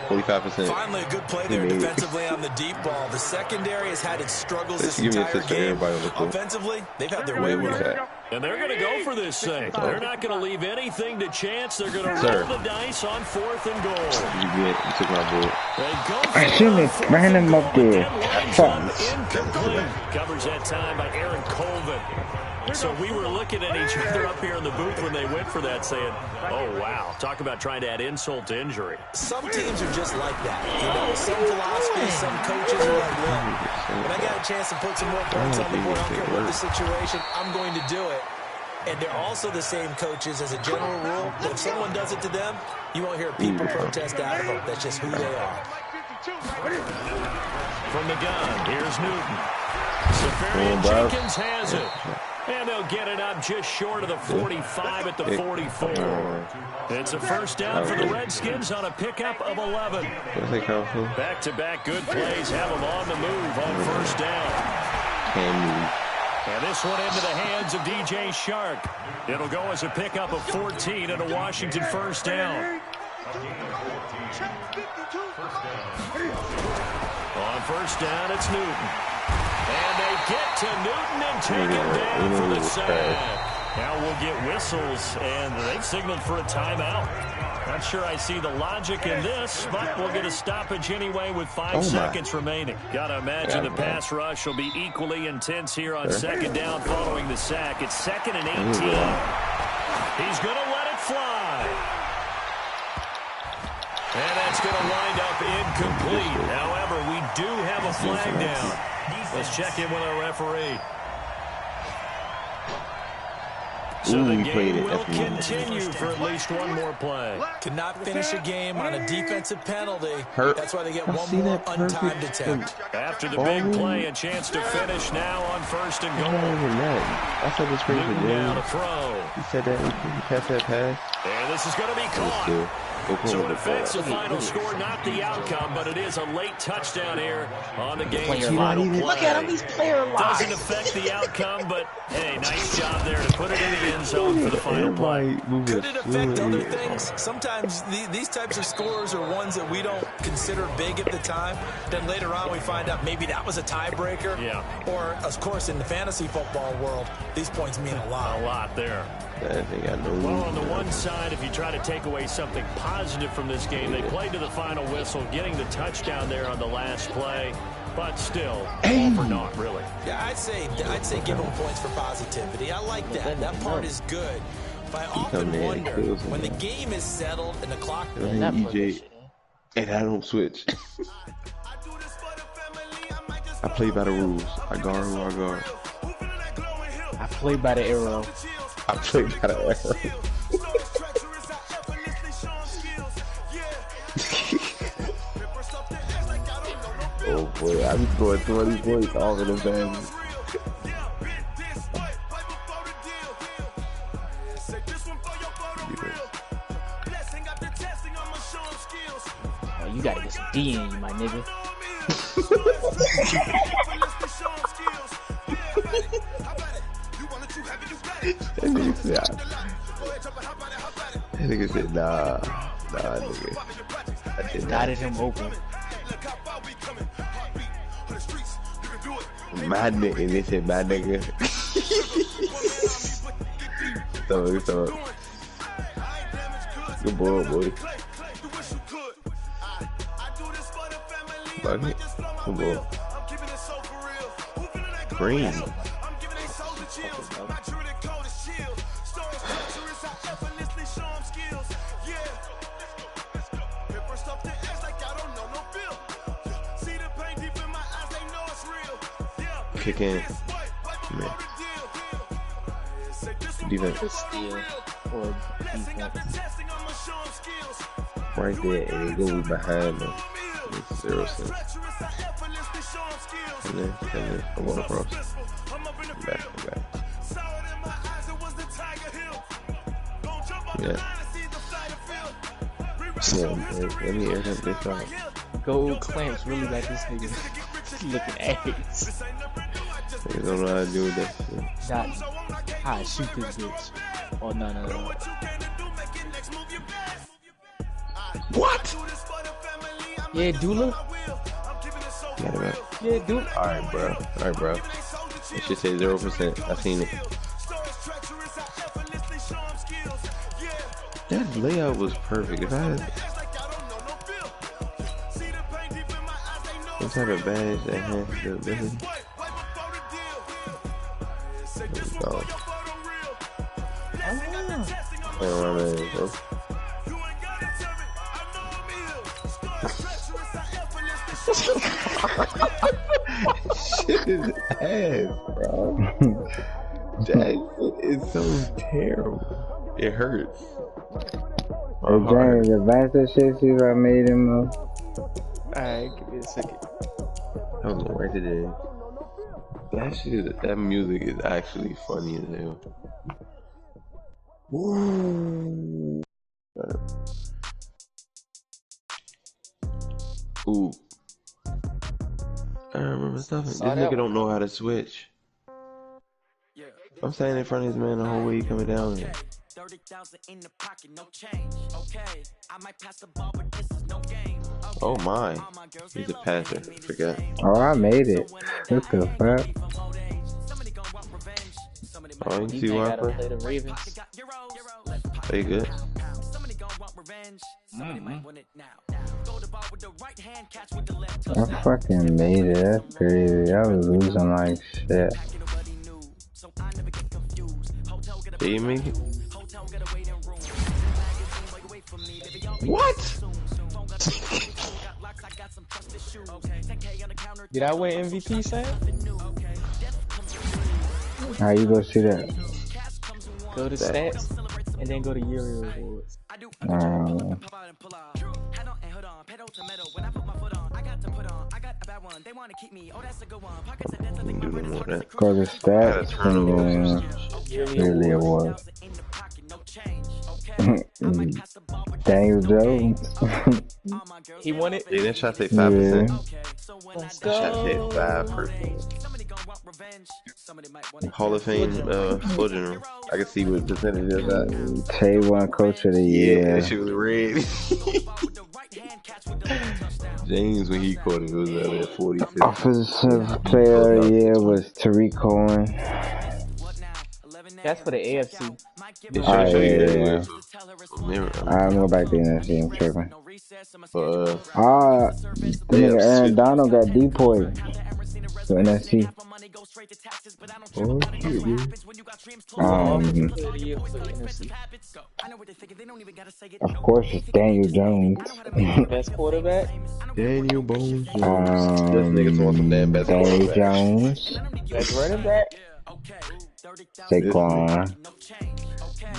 45%. Finally, a good play there defensively on the deep ball. The secondary has had its struggles this entire game. Offensively, they've had their way with it. And they're going to go for this thing. They're not going to leave anything to chance. They're going to roll the dice on 4th and goal. You took my ball. I shouldn't have ran him up there. Incomplete. Covers that time by Aaron Colvin. So we were looking at each other up here in the booth when they went for that, saying, oh, wow, talk about trying to add insult to injury. Some teams are just like that. You know, some philosophies, some coaches are like, look, when I got to a chance to put some more points on the board, I don't care what the situation, I'm going to do it. And they're also the same coaches as a general rule, but if someone does it to them, you won't hear people protest out of them. That's just who they are. From the gun, here's Newton. Safarian Jenkins has it. And they'll get it up just short of the 45 at the 44. It's a first down for the Redskins on a pickup of 11. Back-to-back good plays have them on the move on first down. And this one into the hands of DJ Shark. It'll go as a pickup of 14 and a Washington first down. On first down, it's Newton. And they get to Newton and take him down for the sack. Now we'll get whistles, and they've signaled for a timeout. Not sure I see the logic in this, but we'll get a stoppage anyway with 5 seconds remaining. Got to imagine the pass rush will be equally intense here on second down following the sack. It's 2nd and 18. He's going to let it fly. And that's going to wind up incomplete. However, we do have a flag down. Let's check in with our referee. So the game will continue for at least one more play. Cannot finish a game on a defensive penalty. That's why they get one more untimed attempt. After the big play, a chance to finish now on first and goal. I said this crazy. Now to throw. He said that he passed that pass. And this is going to be caught. So in effect, the final score, not the outcome, but it is a late touchdown here on the game's final play. Look at him, he's player live. Doesn't affect the outcome, but hey, nice job there to put it in the end zone for the final play. Could it affect other things? Sometimes these types of scores are ones that we don't consider big at the time. Then later on we find out maybe that was a tiebreaker. Yeah. Or, of course, in the fantasy football world, these points mean a lot. A lot there. Well, on the one side, if you try to take away something positive from this game, they played to the final whistle, getting the touchdown there on the last play, but still, all for naught, really. Yeah, I'd say give them points for positivity. I like that. That part is good. But I often wonder, when the game is settled and the clock... EJ, and I don't switch. I play by the rules. I guard who I guard. I play by the arrow. I play by the arrow. Oh boy, I be scoring 20 points all in the band. Oh, you gotta get some D in you, my nigga. That nigga said, nah, nigga. I did not. Dotted him open. My nigga, and they said, my nigga. So, good boy, boy. Bucket, good boy. Green. Kick in. Man. Defense. Steal or defense. Right there, and they go behind them. It's 0 cents. And then I'm going across. Back. Yeah. Let me air that bitch out. Gold clamps really like this nigga looking ass. You don't know how to do that shit. Not how I shoot this bitch. Oh, no. What? Yeah, Dula? Yeah, Dula. Alright, bro. It should say 0%. I seen it. That layout was perfect. If I had some type of badge that has the ability. Shit is ass, bro. Jackson is so terrible. It hurts. Hey, James, advance that shit, see if I made him up. Alright, give me a second. Hold on, right today. That music is actually funny as hell. Woo. Ooh. I remember stuff. This nigga don't know how to switch. I'm standing in front of this man the whole way he coming down here. 30,000 in the pocket, no change. Okay, I might pass the ball, but this is no game. Oh my, he's a passer. Forget. Oh, I made it. What the fuck? Oh, you see what happened? Play the Ravens. They good. I fucking made it. That's crazy. I was losing like shit. Did you make it? What? Did I win MVP, Sam? How you gonna see that? Go to stats and then go to year rewards. Go to stats and then yearly awards. Daniel Jones. He won it. Yeah, that shot take 5%. Let's That shot take go. 5%. Hall of Fame soldier. I can see what percentage of that. Tay won Coach of the Year. Yeah, that shit was red. James, when he caught it, was at 40, 50. Offensive Player of the Year was Tariq Cohen. That's for the AFC. Alright, yeah. I'm going back to the NFC. I'm tripping. Nigga Aaron Donald got depoyed to NFC. Of course, it's Daniel Jones. Best quarterback? Daniel Bones. This nigga's on some damn best Daniel quarterback. Jones. Best running back? Saquon.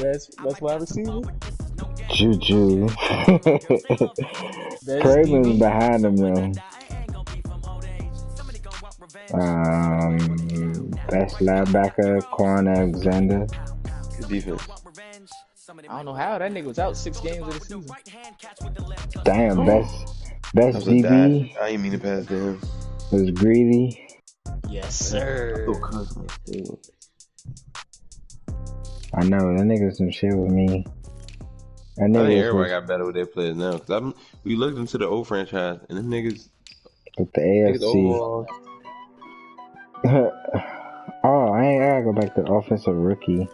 Best wide receiver? Juju. Craven's behind him though. Best linebacker, Quan Alexander. Good defense. I don't know how that nigga was out 6 games of the season. Damn, best DB I ain't mean to pass down. was Greedy. Yes, sir. I know, that nigga some shit with me. That I think nigga everybody got better with their players now. Cause we looked into the old franchise and them niggas with the AFC. overall. Oh, I gotta go back to offensive rookie.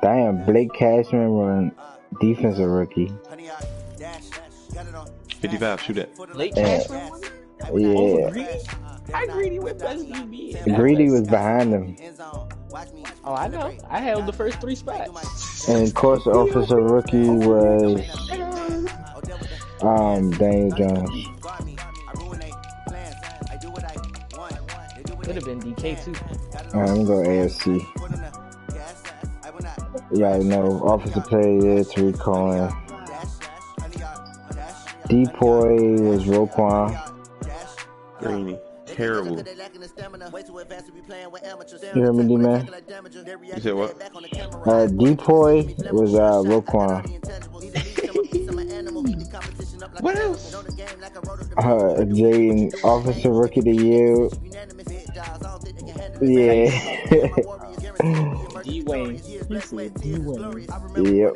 Damn, Blake Cashman won defensive rookie. 55, shoot that. Blake Cashman won it? Yeah. I Greedy with best DB. Greedy was behind him. Oh, I know. I held the first 3 spots. And of course, the offensive rookie was Daniel Jones. Could have been DK too. I'm gonna go AFC. Yeah, no, offensive player, Tariq Cohen. Depoy was Roquan. Greeny. Terrible. You hear me, D-Man? You said what? Depoy was Roquan. What else? Jaden, offensive rookie of the year. Yeah. D-Wayne. D-Wayne. Yep.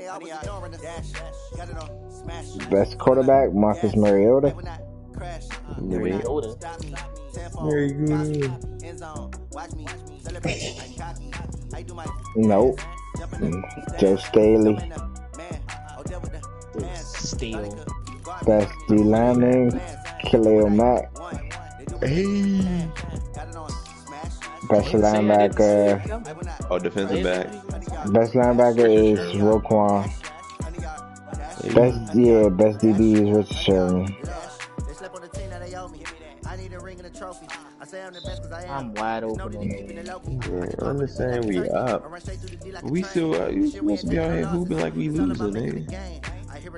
Best quarterback, Marcus Mariota. Mariota. Very good. Nope. Joe Staley. Steele. Best D lineman, Khalil Mack. Hey. Best linebacker. Oh, defensive back. Best linebacker is Roquan. Best DB is Richard Sherman. I'm wide open. Yeah, I'm just saying we up. We still up. You supposed to be out here hooping like we losing, nigga.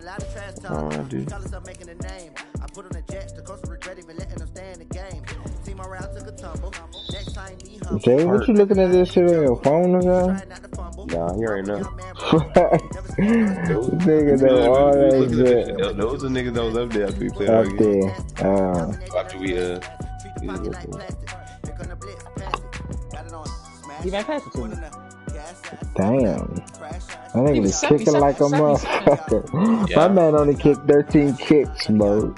That's all I do. Jay, what you looking at this shit on your phone or something? Nah, he already know. Nigga know all that shit. Those are niggas that was up there after we played Up our game. there. After we He might pass it to me. Damn. That nigga was kicking like a motherfucker. Yeah. My man only kicked 13 kicks, bro.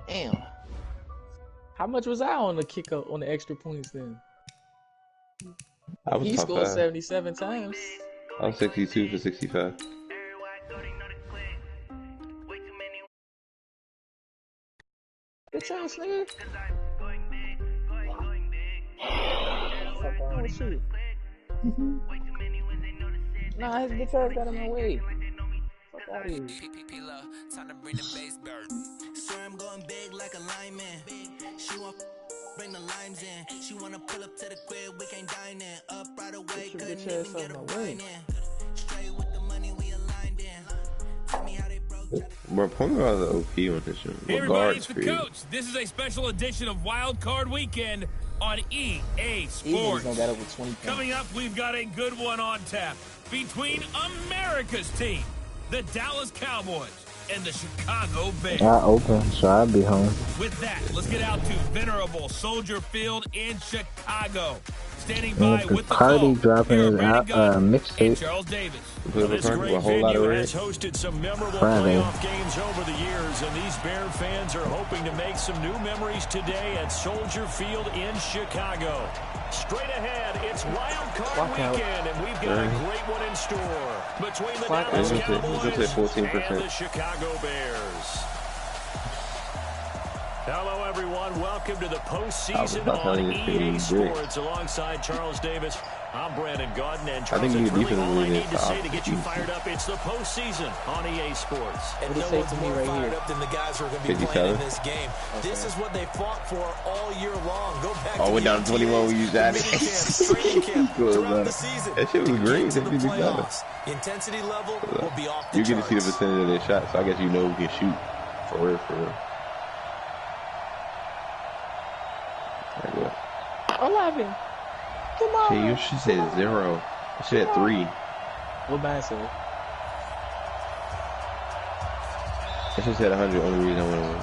Damn. How much was I on the kick up on the extra points then? He scored 77 times. I was 62 for 65. Good chance, nigga. Oh, shit. Nah, his bitch ass got in my way. Fuck out of here. Swear I'm going big like a lineman. She want bring the limes in. She wanna pull up to the crib, we can't dine in. Up right away, couldn't even get a wine in. Straight with the money we aligned in. Tell me how they broke. Bro, point me out the OP on this shit. Hey everybody, it's the coach. This is a special edition of Wild Card Weekend on EA Sports. Coming up, we've got a good one on tap between America's team, the Dallas Cowboys, and the Chicago Bears. I open, so I'll be home. With that, let's get out to venerable Soldier Field in Chicago. Standing by with the Cardi dropping his mixtape. Charles Davis. This great venue has hosted some memorable playoff games over the years, and these Bear fans are hoping to make some new memories today at Soldier Field in Chicago. Straight ahead, it's Wild Card Weekend, and we've got a great one in store between the Dallas Cowboys and the Chicago Bears. Hello, everyone. Welcome to the postseason on EA Sports. Alongside Charles Davis, I'm Brandon Gaudin, and Charles, that's really all I need to say to get you fired up. It's the postseason on EA Sports. And no one's more fired up than the guys who are going to be playing in this game. This is what they fought for all year long. Go back to we're down 21 when you got it. Training camp throughout the season. That shit was great. The intensity level will be off the You get to charts. see the vicinity of their shots, so I guess you know we can shoot. For real, for real. 11. Come on. Hey, you should say 0. I should have 3. What man said? I should say 100. Only reason I want to win.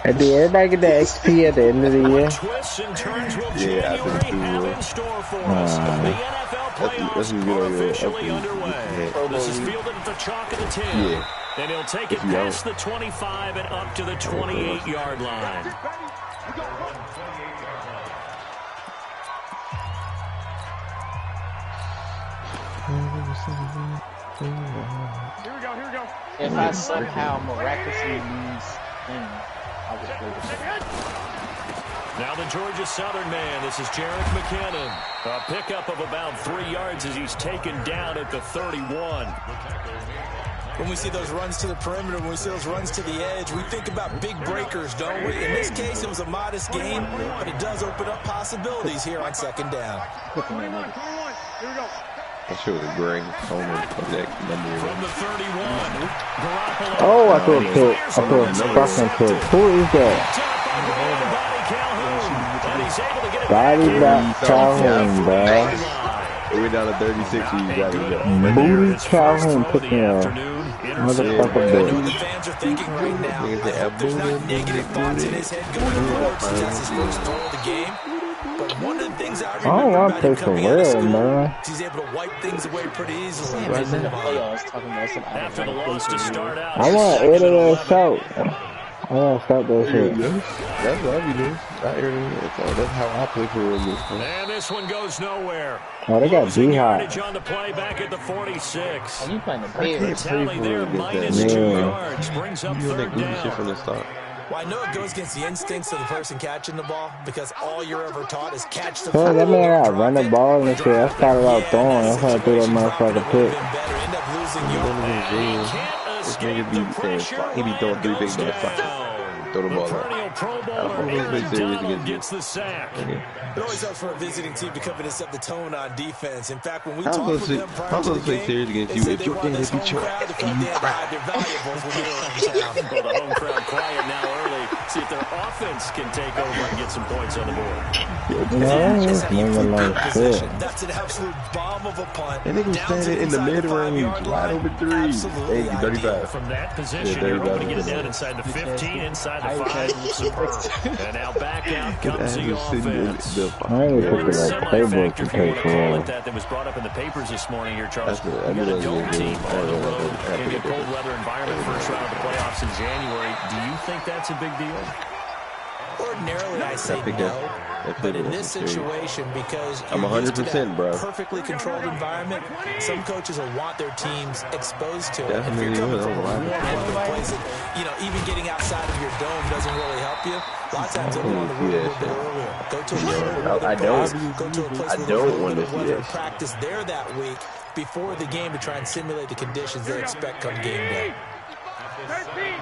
And did everybody get that XP at the end of the year? Twists and turns will Yeah, I think January have in store for us. The NFL playoffs are officially underway. This is fielded at the chalk of the 10. Yeah. And he'll take it past the 25 and up to the 28-yard line. Here we go. If I somehow miraculously lose, I will play the game. Now the Georgia Southern man, this is Jarek McKinnon. A pickup of about 3 yards as he's taken down at the 31. When we see those runs to the perimeter, when we see those runs to the edge, we think about big breakers, don't we? In this case, it was a modest gain, but it does open up possibilities here on second down. Here we go. That shit was a great moment of that number. From the 31, Garoppolo. Oh, I thought it pick. I thought it fucking pick. Who is that? Body Calhoun, bro. We went down to 36. You got it. Booty Calhoun picking up. Motherfucker I know what the bitch. fans are thinking right now. There's not negative thoughts in his head going forward since that's his first throw of the game. But one of the things I remember about him coming out of school, he's able to wipe things away pretty easily. After the loss to start out, I want to edit that shout. I want to stop that shit. That's what I be doing. That's how I play for real. and this one goes nowhere. Oh, they got Yardage D-Hop. on the play back at the 46. You playing the The Bears? tally there, minus that. 2 Yeah. yards, brings up You third that goofy shit down. from the start. Well, I know it goes against the instincts of the person catching the ball because all you're ever taught is catch the ball. That man got run the ball and shit. I started out throwing. That's how I threw that motherfucker pick. End up losing This nigga be saying, he be throwing 3 big balls. Throw the ball out. Gets the sack. It always helps for a visiting team to come in and set the tone on defense. In fact, when we talk with them prior I'm to the supposed to play game, serious against you. If your dad beat you ass and you cry. their valuables when they're around town. Well, the home crowd quiet now early. See if their offense can take over and get some points on the board. That's an absolute bomb of a punt. And they can stand it in the mid-range, wide open 3. Hey, 35. From that position, you're hoping to get it down inside the 15, inside the 5. Superb. And now back out comes the offense. I ain't put the playbook to take for that was brought up in the papers this morning here, Charles. You're the dome team on the road in a cold weather environment, first round of the playoffs in January. Do you think that's a big deal? Ordinarily, I say no, but in this situation, because I'm 100%, bro. Perfectly controlled environment, some coaches will want their teams exposed to it. Definitely if you're coming from a will. place that, even getting outside of your dome doesn't really help you. A lot of times they'll go on the road a little bit earlier. Go to a place where they're practice there that week before the game to try and simulate the conditions they expect come game day. 13.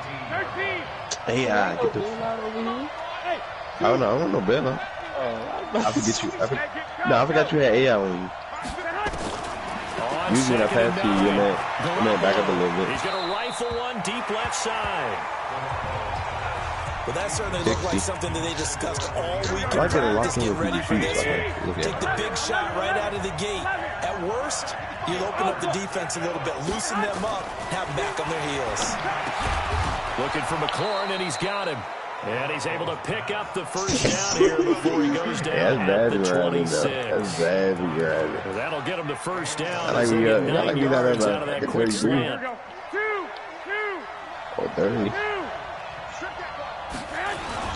Hey, get the. I don't know, Bella. I forget you. I forgot you had AI on you. Usually when I pass to you, your man back up a little bit. He's going to rifle one deep left side. Well, that certainly looked like something that they discussed all week in practice. Get ready for this one. Take the big shot right out of the gate. At worst, you'll open up the defense a little bit, loosen them up, have them back on their heels. Looking for McLaurin, and he's got him. And he's able to pick up the first down here before he goes down at the 26. That's bad grinding. Well, that'll get him the first down. I like we got 9 yards out of that quick slant. Oh, 30.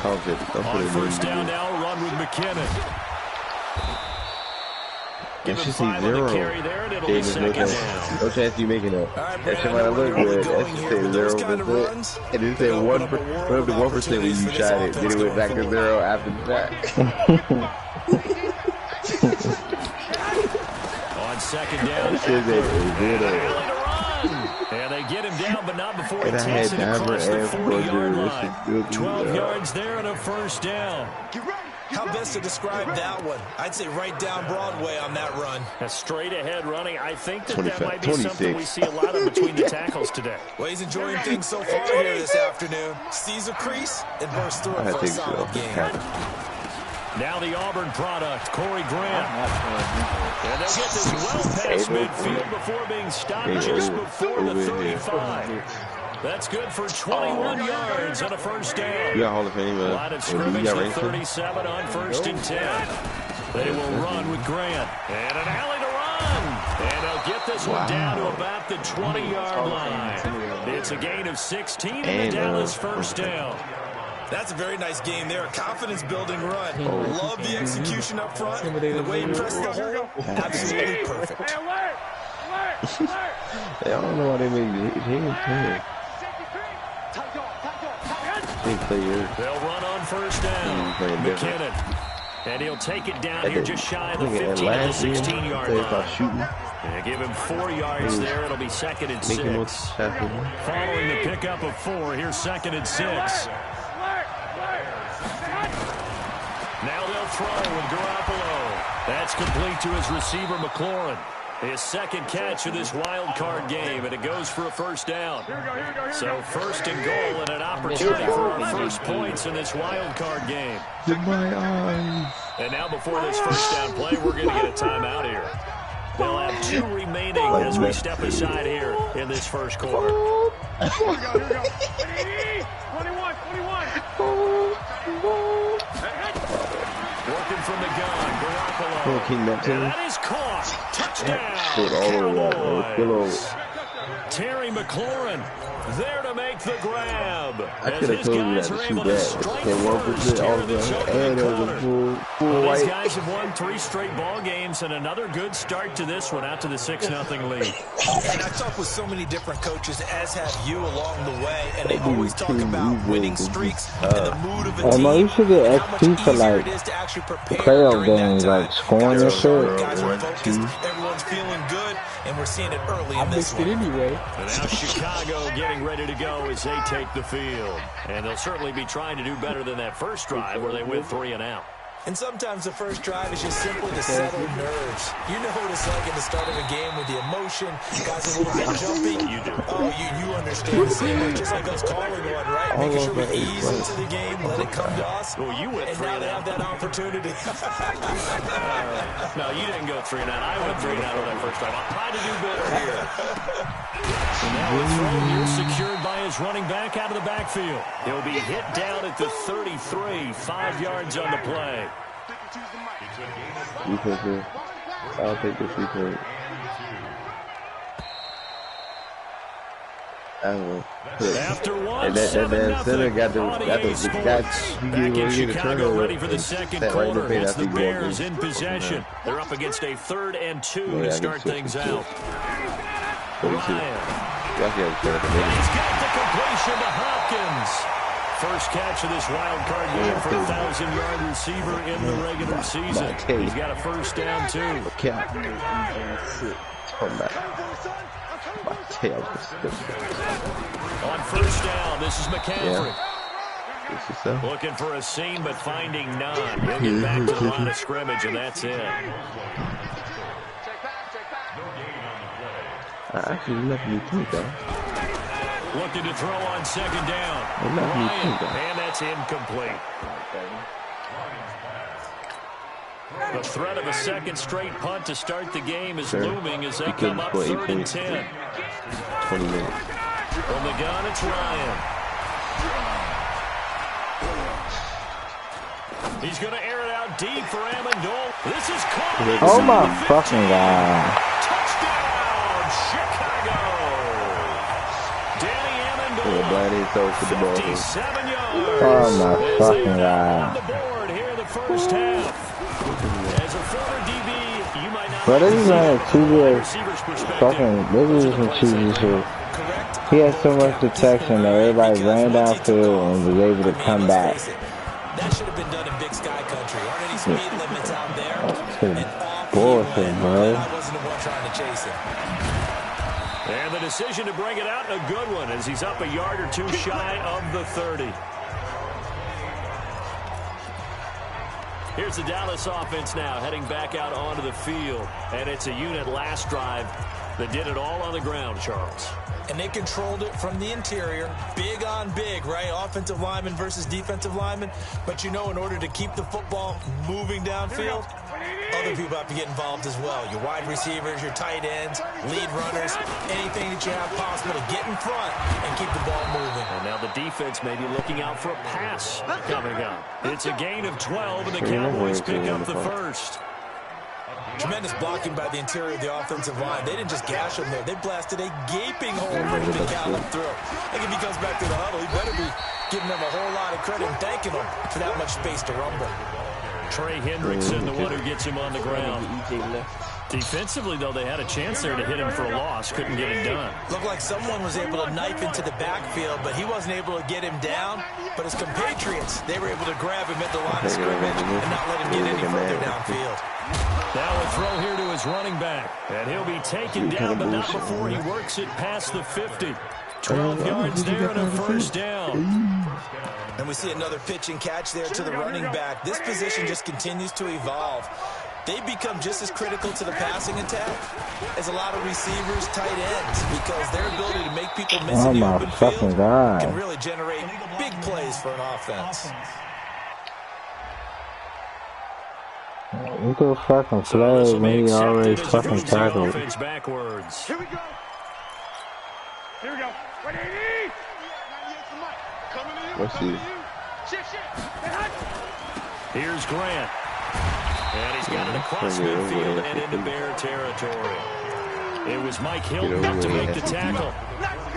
On first down now, run with McKinnon. Give him 5 on the carry there, and it'll be second down. No chance you making that. That shit might look good. That should say 0%. And it said 1% when you shot it. Then it went back to 0 after the shot. On second down, and they get him down, but not before he takes it across the 40-yard line. 12 yards there and a first down. How best to describe that one? I'd say right down Broadway on that run. A straight ahead running. I think that might be something we see a lot of between the tackles today. Well, he's enjoying things so far here this afternoon. Sees a crease and bursts through it for a solid game. Now the Auburn product, Corey Grant. And they'll get this well past midfield before being stopped just before the 35. That's good for 21 yards on a first down. You got Hall of Fame. Line of scrimmage at 37 on first and 10. They will run with Grant. And an alley to run. And they'll get this one down to about the 20-yard line. It's a gain of 16 in the Dallas first down. That's a very nice game there. Confidence-building run. Love the execution up front. The way he pressed the hole, absolutely perfect. I don't know why they made it. He ain't playing. They'll run on first down. McKinnon. And he'll take it down here just shy of the 15 to the 16-yard line. And give him 4 yards there. It'll be second and 6. Following the pickup of 4, here's second and 6. Now they'll throw with Garoppolo. That's complete to his receiver, McLaurin. His second catch of this wild card game, and it goes for a first down. So first and goal and an opportunity for our first points in this wild card game. And now before this first down play, we're going to get a timeout here. They'll have 2 remaining as we step aside here in this first quarter. Here we go. 21. Working from the gun, Garoppolo. And that is caught. Touchdown, Cowboys. Terry McLaurin there to make the grab. I could have told you that to shoot that. They walked with it all the way, and it was a full These guys have won 3 straight ball games, and another good start to this one, out to the 6-0 lead. And I've talked with so many different coaches, as have you along the way, and they always talk about winning streaks and the mood of a team. You should get XP for like playoff games, like scoring and shit. Guys are focused, everyone's feeling good, and we're seeing it early in this one. Anyway. And now Chicago getting ready to go as they take the field. And they'll certainly be trying to do better than that first drive where they went 3 and out. And sometimes the first drive is just simply to settle nerves. You know what it's like at the start of a game with the emotion. Guys a little bit jumpy. You do. Oh, you understand the same way, just like us calling one, right? Making sure we ease into the game, let it come to us. Well, you went 3 and out. Now they have that opportunity. No, you didn't go 3 and out. I went 3 and out on that first drive. I'll try to do better here. So now a throw here secured by his running back out of the backfield. He'll be hit down at the 33, 5 yards on the play. Defensive. I'll take the free throw. After one, and that center got the Chicago ready for the second quarter. It's the Bears in possession. They're up against a 3rd and 2 to start things out. Ryan. He's got the completion to Hopkins. First catch of this wild card game for a 1,000-yard receiver in the regular season. He's got a first down, too. On first down, this is McCaffrey. Looking for a seam, but finding none. He'll get back to the line of scrimmage, and that's it. I actually left me too, though. Looking to throw on second down. Ryan, and that's incomplete. The threat of a second straight punt to start the game is looming as they come up 3rd and 10. 20 minutes. From the gun, it's Ryan. He's going to air it out deep for Amendola. This is caught. Oh my fucking god. Touchdown, Chicago. Danny Amendola, 57 yards. Oh my fucking god. On the board here in the first half. As a former DB, you might not. But this is like this is some cheesy shit. He had so much protection that everybody ran downfield and was able to come back. That should have been done in Big Sky Country. Aren't any speed limits out there? Bullshit, bro. I wasn't the one trying to chase him. And the decision to bring it out, a good one, as he's up a yard or 2 shy of the 30. Here's the Dallas offense now, heading back out onto the field. And it's a unit last drive that did it all on the ground, Charles. And they controlled it from the interior. Big on big, right? Offensive lineman versus defensive lineman. But you know, in order to keep the football moving downfield, other people have to get involved as well. Your wide receivers, your tight ends, lead runners, anything that you have possible to get in front and keep the ball moving. And now the defense may be looking out for a pass coming up. It's a gain of 12, and the Cowboys pick up the first. Tremendous blocking by the interior of the offensive line. They didn't just gash him there. They blasted a gaping hole for him to gallop through. I think if he comes back to the huddle, he better be giving them a whole lot of credit and thanking them for that much space to rumble. Trey Hendrickson, the one who gets him on the ground. Defensively, though, they had a chance there to hit him for a loss. Couldn't get it done. Looked like someone was able to knife into the backfield, but he wasn't able to get him down. But his compatriots, they were able to grab him at the line of scrimmage and not let him get any further downfield. Now a throw here to his running back. And he'll be taken down, but not before he works it past the 50. 12 yards there and a first down. And we see another pitch and catch there to the running back. This position just continues to evolve. They become just as critical to the passing attack as a lot of receivers, tight ends, because their ability to make people miss in the open field can really generate big plays for an offense. You go fucking play when he already fucking tackled. Backwards. Here we go. Here we go. Let's see. Here's Grant. And he's got it across midfield and into Bear territory. It was Mike Hilton up to make the tackle.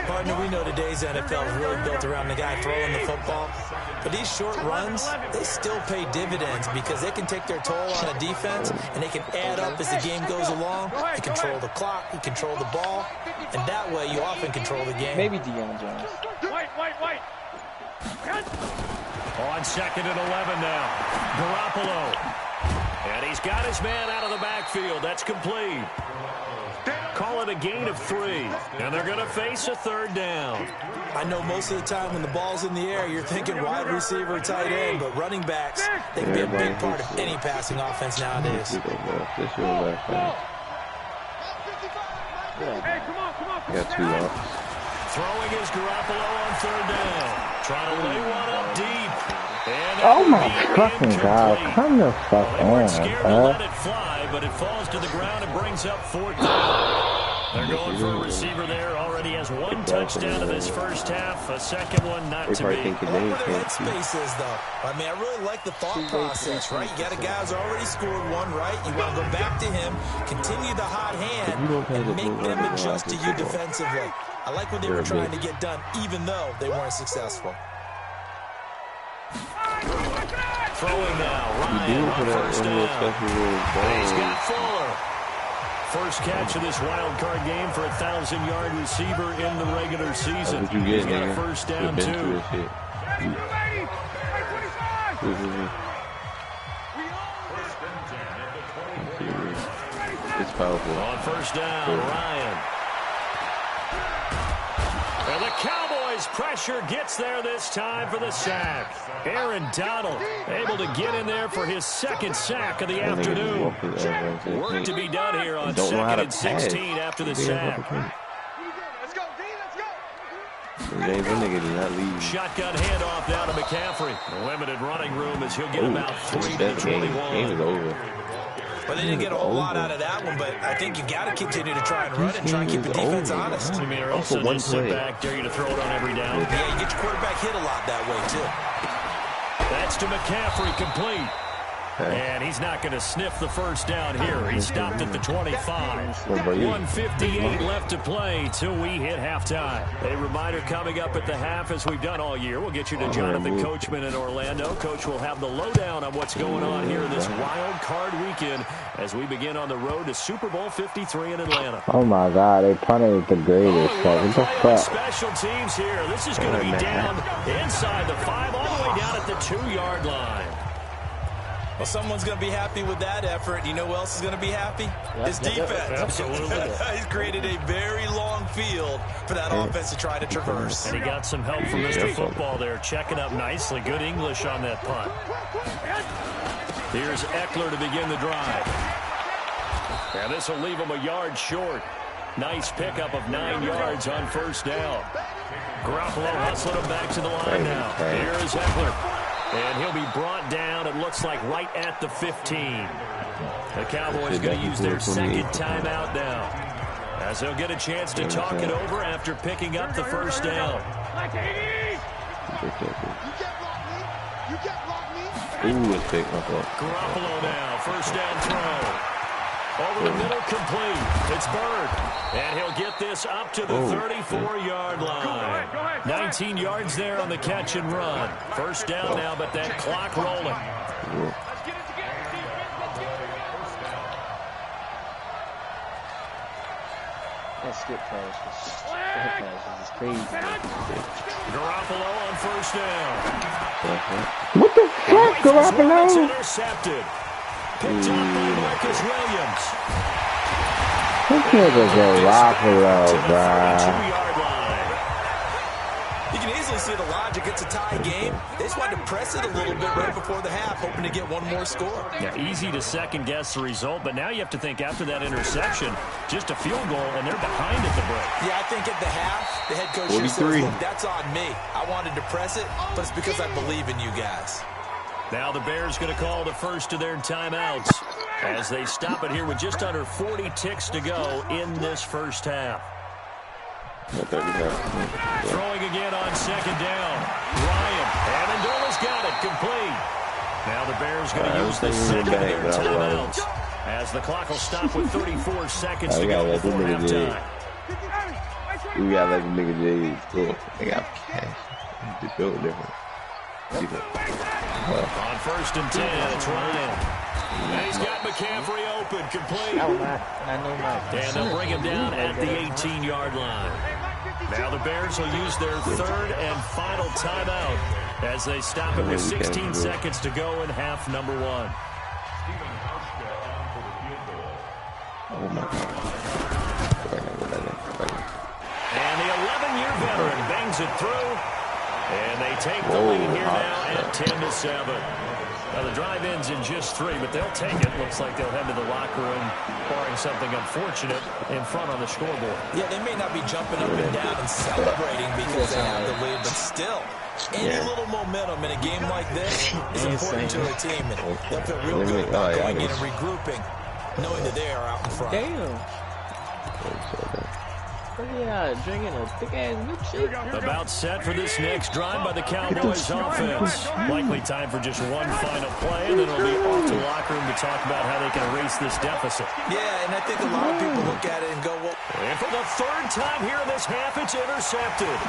Partner, we know today's NFL is really built around the guy throwing the football. But these short runs, they still pay dividends because they can take their toll on a defense, and they can add up as the game goes along. You control the clock, you control the ball, and that way you often control the game. Maybe Deion Jones. Wait. On 2nd and 11 now. Garoppolo. And he's got his man out of the backfield. That's complete. Call it a gain of 3. And they're going to face a 3rd down. I know most of the time when the ball's in the air, you're thinking wide receiver, tight end, but running backs, they can be a big part of any passing offense nowadays. Hey, come on. Got 2 outs. Throwing is Garoppolo on 3rd down. Trying to lay one up deep. Oh my fucking God, come the fuck on, scared to let it fly, but it falls to the ground and brings up 4th down. They're going for a receiver there. Already has 1 touchdown in this first half. A second one not to be. I wonder where their headspace is, though. I mean, I really like the thought process, right? You got a guy who's already scored 1, right? You want to go back to him, continue the hot hand, and make them adjust to you defensively. I like what they were trying to get done, even though they weren't successful. Throwing now, Ryan on 1st down. He's got Fuller. First catch of this wild card game for a 1,000-yard receiver in the regular season. He's got a 1st down, too. It's powerful. On 1st down, Ryan. And the Cowboys pressure gets there this time for the sack. Aaron Donald able to get in there for his 2nd sack of the afternoon. Work to be done here on 2nd and 16 after the sack. Shotgun handoff down to McCaffrey. Limited running room as he'll get about 3 to the 21. Game is over. Well, they didn't get a whole lot out of that one, but I think you got to continue to try and run it and try and keep the defense honest. I mean, also one sit back, dare you to throw it on every down. Yeah, you get your quarterback hit a lot that way, too. That's to McCaffrey, complete. And he's not going to sniff the 1st down here. He stopped at the 25. 1:58 left to play till we hit halftime. A reminder coming up at the half, as we've done all year. We'll get you to Jonathan Coachman in Orlando. Coach will have the lowdown on what's going on here this wild card weekend as we begin on the road to Super Bowl 53 in Atlanta. Oh my God, they punted at the greatest. What the fuck? Special teams here. This is going to be down inside the 5, all the way down at the 2-yard line. Well, someone's going to be happy with that effort. You know who else is going to be happy? His defense. Absolutely. He's created a very long field for that offense to try to traverse. And he got some help from Mr. Football there, checking up nicely. Good English on that punt. Here's Eckler to begin the drive. And this will leave him a yard short. Nice pickup of 9 yards on 1st down. Garoppolo hustling him back to the line now. Here's Eckler. And he'll be brought down, it looks like, right at the 15. The Cowboys going to use their 2nd timeout now, as they'll get a chance to talk it over after picking up the 1st down. Ooh, it's big. Garoppolo now, 1st down throw. Over the middle, complete. It's Bird. And he'll get this up to the 34-yard line. 19 yards there on the catch and run. 1st down now, but that clock rolling. That skip pass is crazy. Garoppolo on 1st down. What the fuck, Garoppolo? It's intercepted. Picked up by Marcus Williams. This nigga's Garoppolo, bruh. You can easily see the logic. It's a tie game. They just wanted to press it a little bit right before the half, hoping to get one more score. Yeah, easy to second-guess the result, but now you have to think after that interception, just a field goal, and they're behind at the break. Yeah, I think at the half, the head coach just says, look, that's on me. I wanted to press it, but it's because I believe in you guys. Now the Bears going to call the first of their timeouts as they stop it here with just under 40 ticks to go in this first half. Throwing again on 2nd down. Ryan. Amendola's got it. Complete. Now the Bears going to use the 2nd of their timeouts as the clock will stop with 34 seconds to go before halftime. We got like a nigga J's. Cool. They got cash. They built different. On 1st and 10, it's Ryan. And he's got McCaffrey open, complete. And they'll bring him down at the 18-yard line. Now the Bears will use their 3rd and final timeout as they stop it with 16 seconds to go in half number 1. Oh my God. And the 11-year veteran bangs it through. And they take the lead here now at 10-7. Now the drive ends in just 3, but they'll take it. Looks like they'll head to the locker room, barring something unfortunate in front on the scoreboard. Yeah, they may not be jumping up and down and celebrating because they have the lead, but still, any little momentum in a game like this is important to a team. And they'll feel real good about going in and regrouping, knowing that they are out in front. Damn. Yeah, drinking a big-ass milkshake. About set for this next drive by the Cowboys offense. Likely time for just one final play, and then it'll be off to the locker room to talk about how they can erase this deficit. Yeah, and I think a lot of people look at it and go, well... And for the 3rd time here in this half, it's intercepted.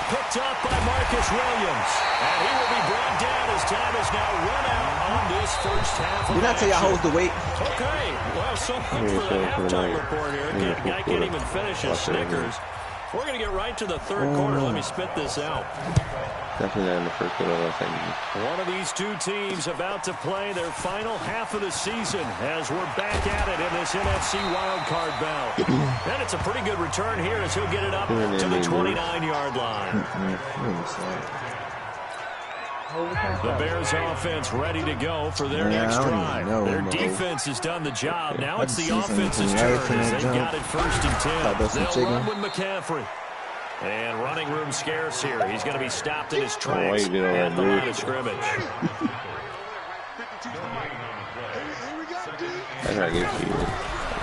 Picked up by Marcus Williams. And he will be brought down as time is now run out on this first half of Did I tell y'all hoes to wait? Okay, well, so much for the halftime report here. Guy can't even finish his Snickers. We're going to get right to the 3rd quarter. Let me spit this out. Definitely not in the first quarter. One of these two teams about to play their final half of the season as we're back at it in this NFC wildcard bout. And it's a pretty good return here as he'll get it up to the 29-yard line. The Bears offense ready to go for their next drive. Their defense has done the job. Now it's the offense's turn as they've got it 1st and 10. They'll run with McCaffrey. And running room scarce here. He's going to be stopped in his tracks at the line of scrimmage.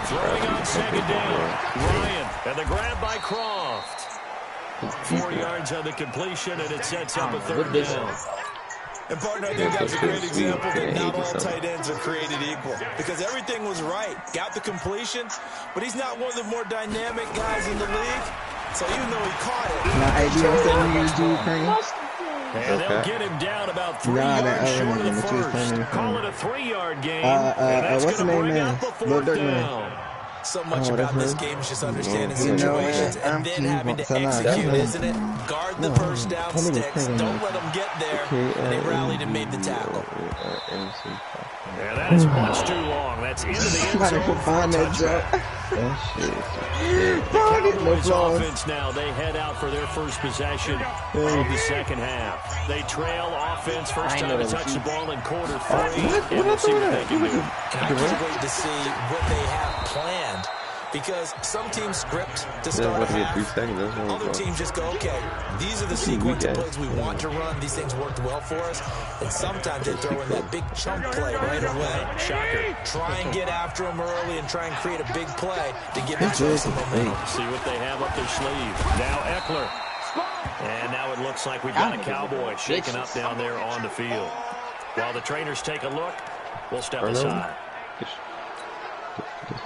Throwing on 2nd down. Ryan and the grab by Croft. 4 yards on the completion, and it sets up a 3rd down. And, partner, I think that's a great example that not all tight ends are created equal. Because everything was right. Got the completion, but he's not one of the more dynamic guys in the league. So even though he caught it... And they'll get him down about 3 yards short of the first. Call it a 3-yard gain, and that's going to bring up the 4th down. So much about this game is just understanding situations and then having to execute, isn't it? Guard the first down sticks. Don't let them get there. And they rallied and made the tackle. Yeah, that is much too long. That's into the end zone for a touchback. The Cowboys offense now, they head out for their first possession of the 2nd half. They trail offense first time to touch the ball in quarter 3, and we'll see what they can do. I can't wait to see what they have planned. Because some teams script to start a half, other teams just go, okay, these are the sequence of plays we want to run. These things worked well for us. And sometimes they throw in that big chunk play right away. Shocker. Try and get after them early and try and create a big play to give them some momentum. See what they have up their sleeve. Now Eckler. And now it looks like we've got a Cowboy shaking up down there on the field. While the trainers take a look, we'll step aside.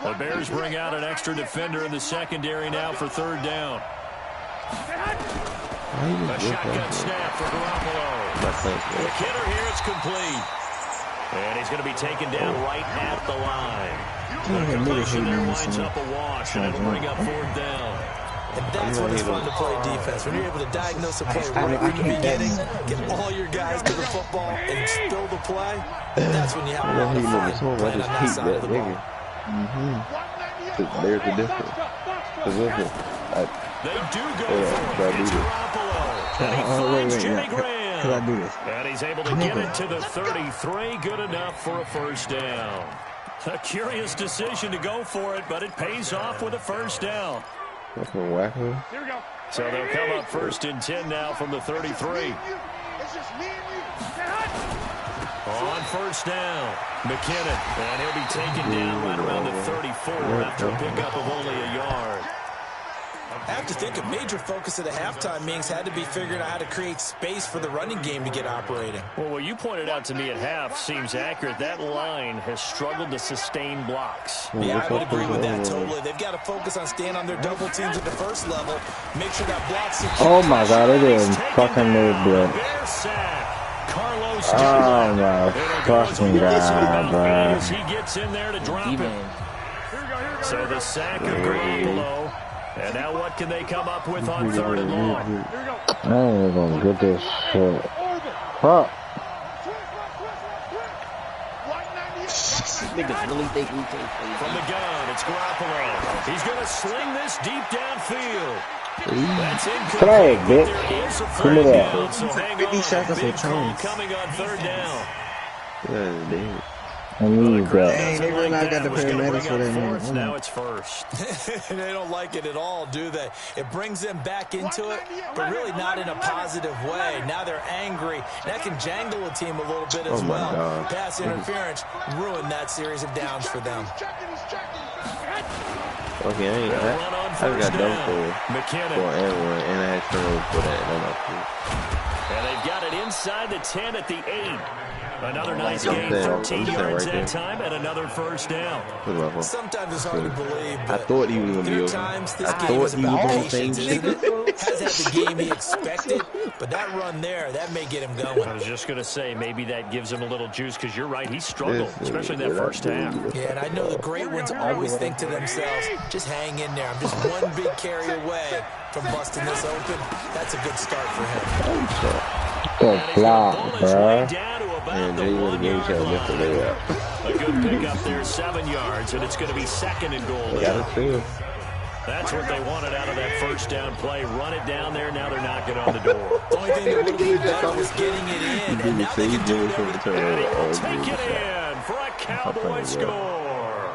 The Bears bring out an extra defender in the secondary now for 3rd down. A shotgun snap for Garoppolo. The kidder here is complete. And he's going to be taken down right at the line. The completion there winds up a wash, and it'll bring up 4th down. And that's when it's fun to play defense. When you're able to diagnose a play right from the beginning, get all your guys to the football, and spill the play, that's when you have a lot of fun playing on that side of the ball. There's the difference. They do go for it. It's Garoppolo. And he finds Jimmy Graham. And he's able to get it to the 33. Good enough for a 1st down. A curious decision to go for it, but it pays off with a 1st down. So they'll come up 1st and 10 now from the 33. On 1st down, McKinnon, and he'll be taken down right around the 34 after a pickup of only a yard. I have to think a major focus of the halftime meetings had to be figuring out how to create space for the running game to get operating. Well, what you pointed out to me at half seems accurate. That line has struggled to sustain blocks. Yeah, I would agree with that totally. They've got to focus on staying on their double teams at the first level. Make sure that block's secure. Oh my God, it is fucking mid, bro. Oh my fucking God, bro. He gets in there to drop it. So the sack of Garoppolo. And now what can they come up with on 3rd and long? I ain't even gonna get this shit. Huh? Niggas really think we take from the gun, it's Garoppolo. He's going to sling this deep downfield. That's incomplete. There is a third down. So hang on, 50 seconds big of call coming on 3rd down. Yeah, damn. I need that. Dang, they really not got the paramedics for that man. Now it's 1st. They don't like it at all, do they? It brings them back into it, but really not in a positive way. Now they're angry. That can jangle a team a little bit as well. God. Pass interference ruined that series of downs for them. Okay, I got done for everyone, and I had turnovers for that. And they've got it inside the 10 at the 8. Another nice game, 13 yards that time, and another 1st down. Sometimes it's hard to believe, but I thought he was going to be over. times this game is about patience. Has had the game he expected, but that run there, that may get him going. I was just going to say, maybe that gives him a little juice, because you're right, he struggled, especially in that 1st half. Yeah, and I know the great ones always think to themselves, just hang in there. I'm just one big carry away from busting this open. That's a good start for him. Good block, bro. And they would have gave you a layup. A good pickup there, 7 yards, and it's going to be 2nd and goal. That's what they wanted out of that 1st down play. Run it down there. Now they're knocking on the door. The only thing that would have been better was getting it in. And now they can do everything. Take it in for a Cowboy score.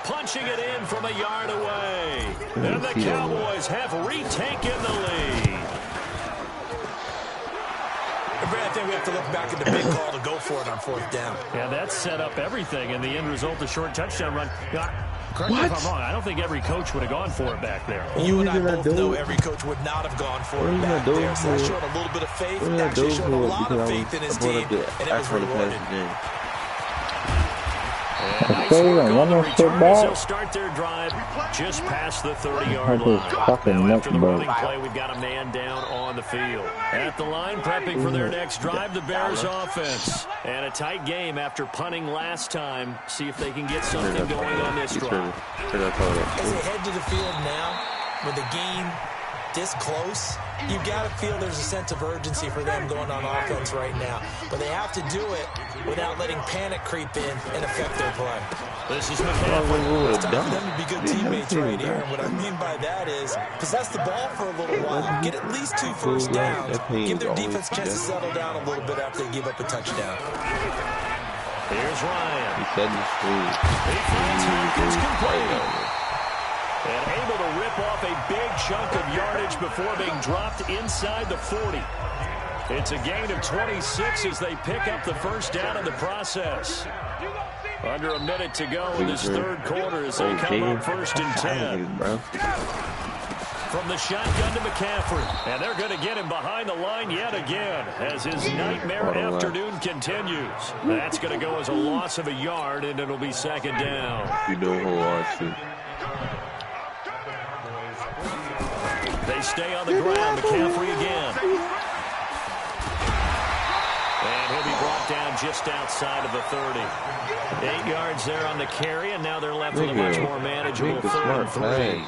Punching it in from a yard away. And the Cowboys have retaken the lead. I think we have to look back at the big call to go for it on 4th down. Yeah, that set up everything, and the end result, the short touchdown run. Correct me if I'm wrong. I don't think every coach would have gone for it back there. You and I both know every coach would not have gone for it back there. So that showed a little bit of faith. Actually showed a lot of faith in his team, and it was rewarded. Nice work on the return as they'll start their drive just past the 30-yard line. Now after the running play, we've got a man down on the field. At the line, prepping for their next drive, the Bears offense. And a tight game after punting last time. See if they can get something going on this drive. As they head to the field now, with the game this close, you've got to feel there's a sense of urgency for them going on offense right now. But they have to do it without letting panic creep in and affect their play. This is McCaffrey. It's time for them to be good teammates right here. And what I mean by that is possess the ball for a little while. Get at least 2 first downs. Give their defense a chance to settle down a little bit after they give up a touchdown. Here's Ryan. He said he's free. He finds Hopkins complete. And able to rip off a big chunk of yardage before being dropped inside the 40. It's a gain of 26 as they pick up the 1st down in the process. Under a minute to go in this 3rd quarter as they come up 1st and 10. From the shotgun to McCaffrey. And they're going to get him behind the line yet again as his nightmare afternoon continues. That's going to go as a loss of a yard, and it'll be 2nd down. You know who wants to. They stay on the ground. McCaffrey again. And he'll be brought down just outside of the 30. 8 yards there on the carry, and now they're left with a much more manageable 3rd and 3.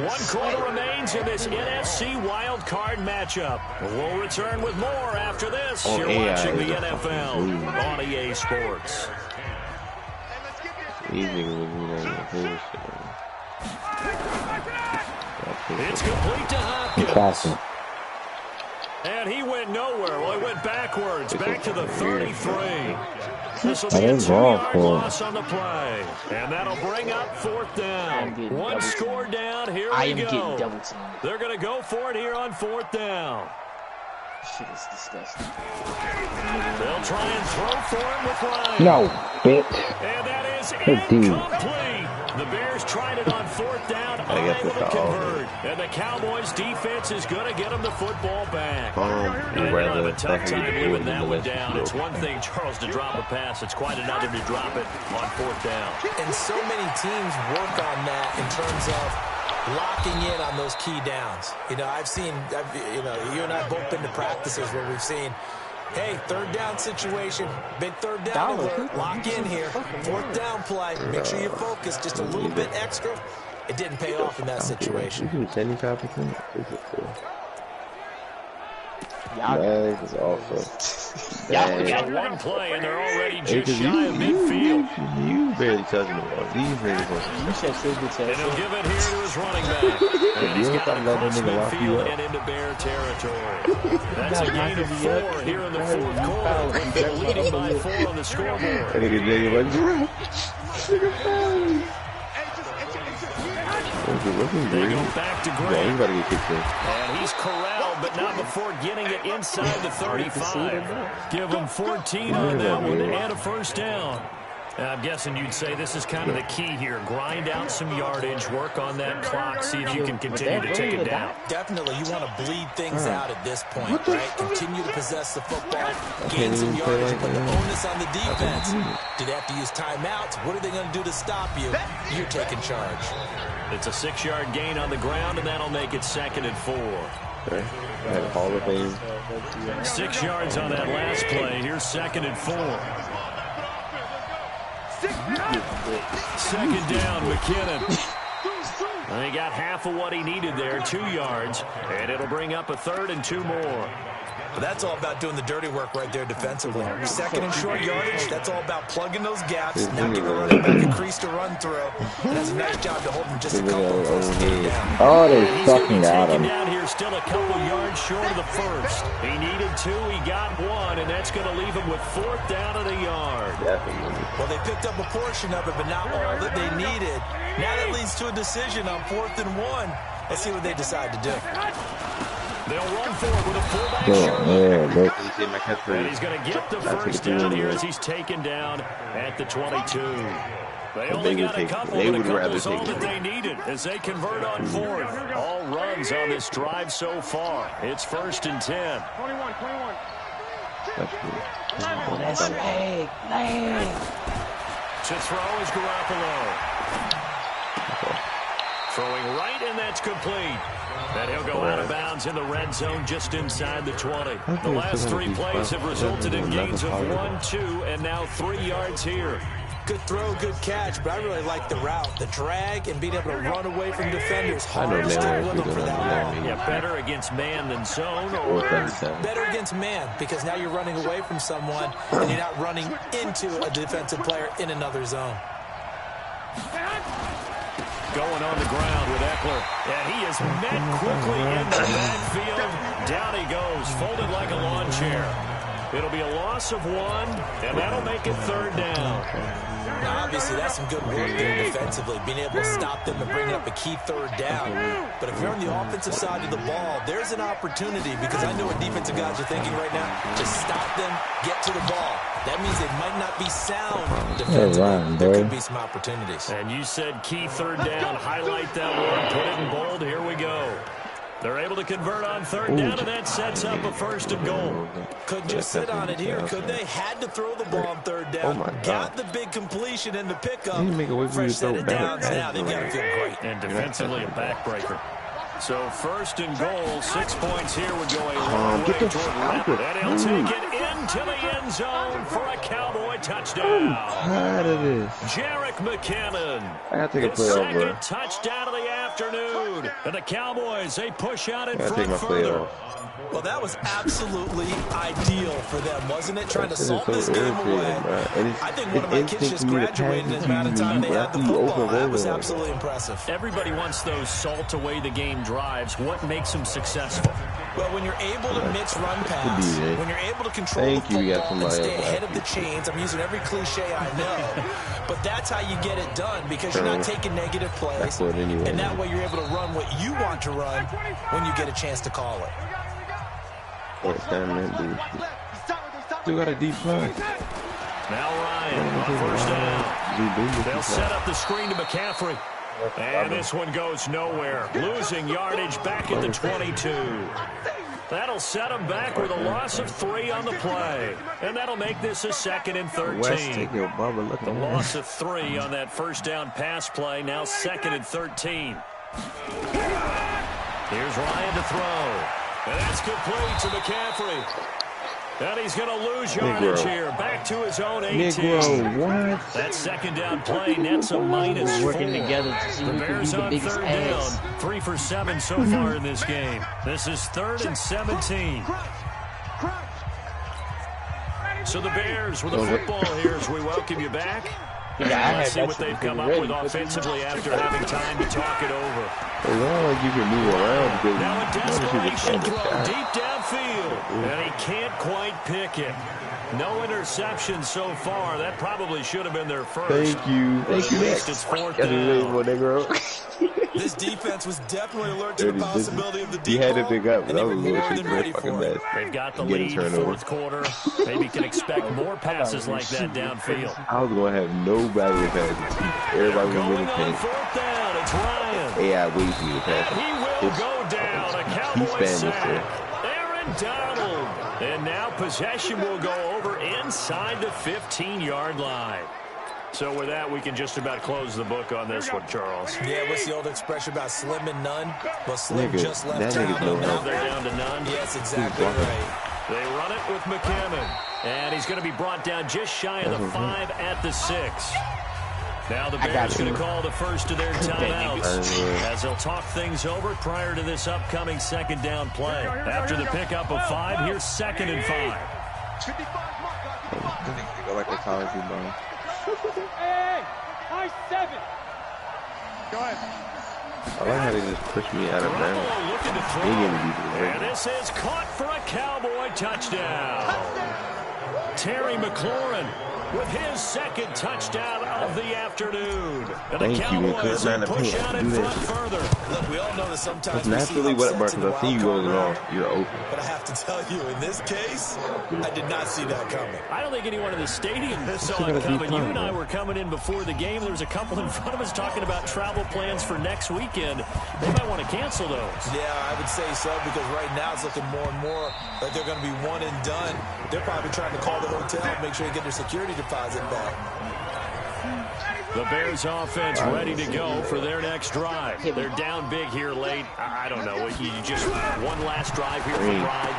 One quarter remains in this NFC wild card matchup. We'll return with more after this. You're watching the NFL on EA Sports. It's complete to Hopkins. And he went nowhere. Well, he went backwards, back to the 33. This will be a 2-yard loss on the play. And that'll bring up 4th down. One score down. Here we go. They're going to go for it here on 4th down. Shit is disgusting. They'll try and throw for him with Ryan. No, bitch. And that is incomplete. The Bears tried it on 4th down, unable to convert. And the Cowboys' defense is going to get them the football back. And they'll have a tough time living that one down. It's one thing, Charles, to drop a pass. It's quite another to drop it on 4th down. And so many teams work on that in terms of locking in on those key downs. You know, you and I have both been to practices where we've seen, hey, 3rd down situation, big 3rd down alert, lock in here, 4th down play, make sure you focus just a little bit extra. It didn't pay off in that situation. 75%. That is awesome. Y'all got one play, and they're already just shy of midfield. You barely touching the ball. These niggas and he'll give it here to his running back. And he's got it across midfield and into Bear territory. That's a gain of 4 here in the 4th quarter. They're leading by 4 on the scoreboard. They go back to Grant. And he's corralled, but not before getting it inside the 35. Give him 14 on that one and a 1st down. I'm guessing you'd say this is kind of the key here. Grind out some yardage, work on that clock, see if you can continue to take it down. Definitely, you want to bleed things out at this point, right? Continue to possess the football, gain some yardage, but the onus on the defense. Do they have to use timeouts? What are they going to do to stop you? You're taking charge. It's a 6-yard gain on the ground, and that'll make it 2nd and 4. Hall of Fame. 6 yards on that last play. Here's 2nd and 4. 2nd down, McKinnon. And he got half of what he needed there, 2 yards, and it'll bring up a 3rd and 2 more. But that's all about doing the dirty work right there defensively. 2nd and short yardage, that's all about plugging those gaps, not giving running back a crease to run through. And that's a nice job to hold him just a couple of first down. Oh, they fucking got him. Down here, still a couple yards short of the 1st. He needed 2, he got 1, and that's going to leave him with 4th down at a yard. Well, they picked up a portion of it, but not all that they needed. Now that leads to a decision on 4th and 1. Let's see what they decide to do. They'll run forward with a fullback shot. And he's going to get the 1st down here as he's taken down at the 22. They only got a couple, but a couple's all that they needed as they convert on 4th. All runs on this drive so far. It's 1st and 10. 21. That's leg. To throw is Garoppolo. Throwing right, and that's complete. And he'll go out of bounds in the red zone just inside the 20. The last 3 plays have resulted in gains of 1, 2, and now 3 yards here. Good throw, good catch, but I really like the route, the drag, and being able to run away from defenders. Hard to stick with them for that long. Yeah, better against man than zone, or better against man, because now you're running away from someone, and you're not running into a defensive player in another zone. Going on the ground with Eckler, and he is met quickly in the backfield. Down he goes, folded like a lawn chair. It'll be a loss of 1, and that'll make it 3rd down. Now, obviously, that's some good work there defensively, being able to stop them and bring up a key 3rd down. But if you're on the offensive side of the ball, there's an opportunity, because I know what defensive guys are thinking right now. Just stop them, get to the ball. That means they might not be sound defensively. There could be some opportunities. And you said key 3rd down. Highlight that word. Put it in bold. Here we go. They're able to convert on 3rd down, and that sets up a 1st and goal. Couldn't just sit on it here, could they? Had to throw the ball on 3rd down. Got the big completion and the pickup. Fresh set of downs. Now they've got to feel great. And defensively, a backbreaker. So 1st and goal, 6 points here would go a long way toward Rabbit. And he'll take it into the end zone for a Cowboy touchdown. Tired of this. Jarek McKinnon. I gotta take a play the off, bro. 2nd touchdown of the afternoon. And the Cowboys, they push out in I gotta front take my play further. off. Well, that was absolutely ideal for them, wasn't it? Trying to salt this game away. I think one of my kids just graduated in the amount of time they had the football. That was absolutely impressive. Everybody wants those salt away the game drives. What makes them successful? Well, when you're able to mix run pass, when you're able to control the football and stay ahead of the chains, I'm using every cliche I know, but that's how you get it done, because you're not taking negative plays, and that way you're able to run what you want to run when you get a chance to call it. Still got a deep play. Now Ryan on first down. They'll set up the screen to McCaffrey. And this one goes nowhere. Losing yardage back at the 22. That'll set them back with a loss of 3 on the play. And that'll make this a 2nd and 13. The loss of 3 on that first down pass play. Now 2nd and 13. Here's Ryan to throw. And that's complete to McCaffrey. And he's going to lose yardage here. Back to his own 18. What? That 2nd down play nets a -4. Working together to see the Bears on 3rd down. 3 for 7 so far in this game. This is 3rd and 17. So the Bears with the football here as we welcome you back. Let's see what they've come up with offensively after having time to talk it over. You can move around. Now a desperation throw deep downfield. And he can't quite pick it. No interception so far. That probably should have been their first. Thank you. At least it's 4th down. This defense was definitely alert to the possibility of the deep He had to pick up. and they were more than ready for it. They've got the lead, 4th quarter. Maybe can expect more passes like that downfield. I was going to have nobody to pass. Everybody was going really on paying. 4th down. It's Ryan. AI waits for you to pass. He will go down. A Cowboy sack. Aaron Donald. And now possession will go over inside the 15-yard line. So with that, we can just about close the book on this one, Charles. Yeah, what's the old expression about slim and none? Well, slim just left town. Now they're down to none. Yes, exactly right. They run it with McCammon. And he's going to be brought down just shy of the 5 at the 6. Now the Bears going to call the first of their timeouts as they'll talk things over prior to this upcoming 2nd down play. After the pickup of 5, here's 2nd and 5. Go like a college ball. Hey, high 7. Go ahead. I like how they just push me out of bounds. Looking to throw. And this is caught for a Cowboy touchdown. Terry McLaurin with his 2nd touchdown of the afternoon. And the Cowboys push out in front further. Look, we all know that sometimes naturally what because I see you going wrong, you're open. But I have to tell you, in this case, I did not see that coming. I don't think anyone in the stadium saw it coming. You and I were coming in before the game. There was a couple in front of us talking about travel plans for next weekend. They might want to cancel those. Yeah, I would say so, because right now it's looking more and more like they're going to be one and done. They're probably trying to call the hotel and make sure they get their security deposit back. The Bears offense ready to go for their next drive. They're down big here late. I don't know. You just one last drive here for pride.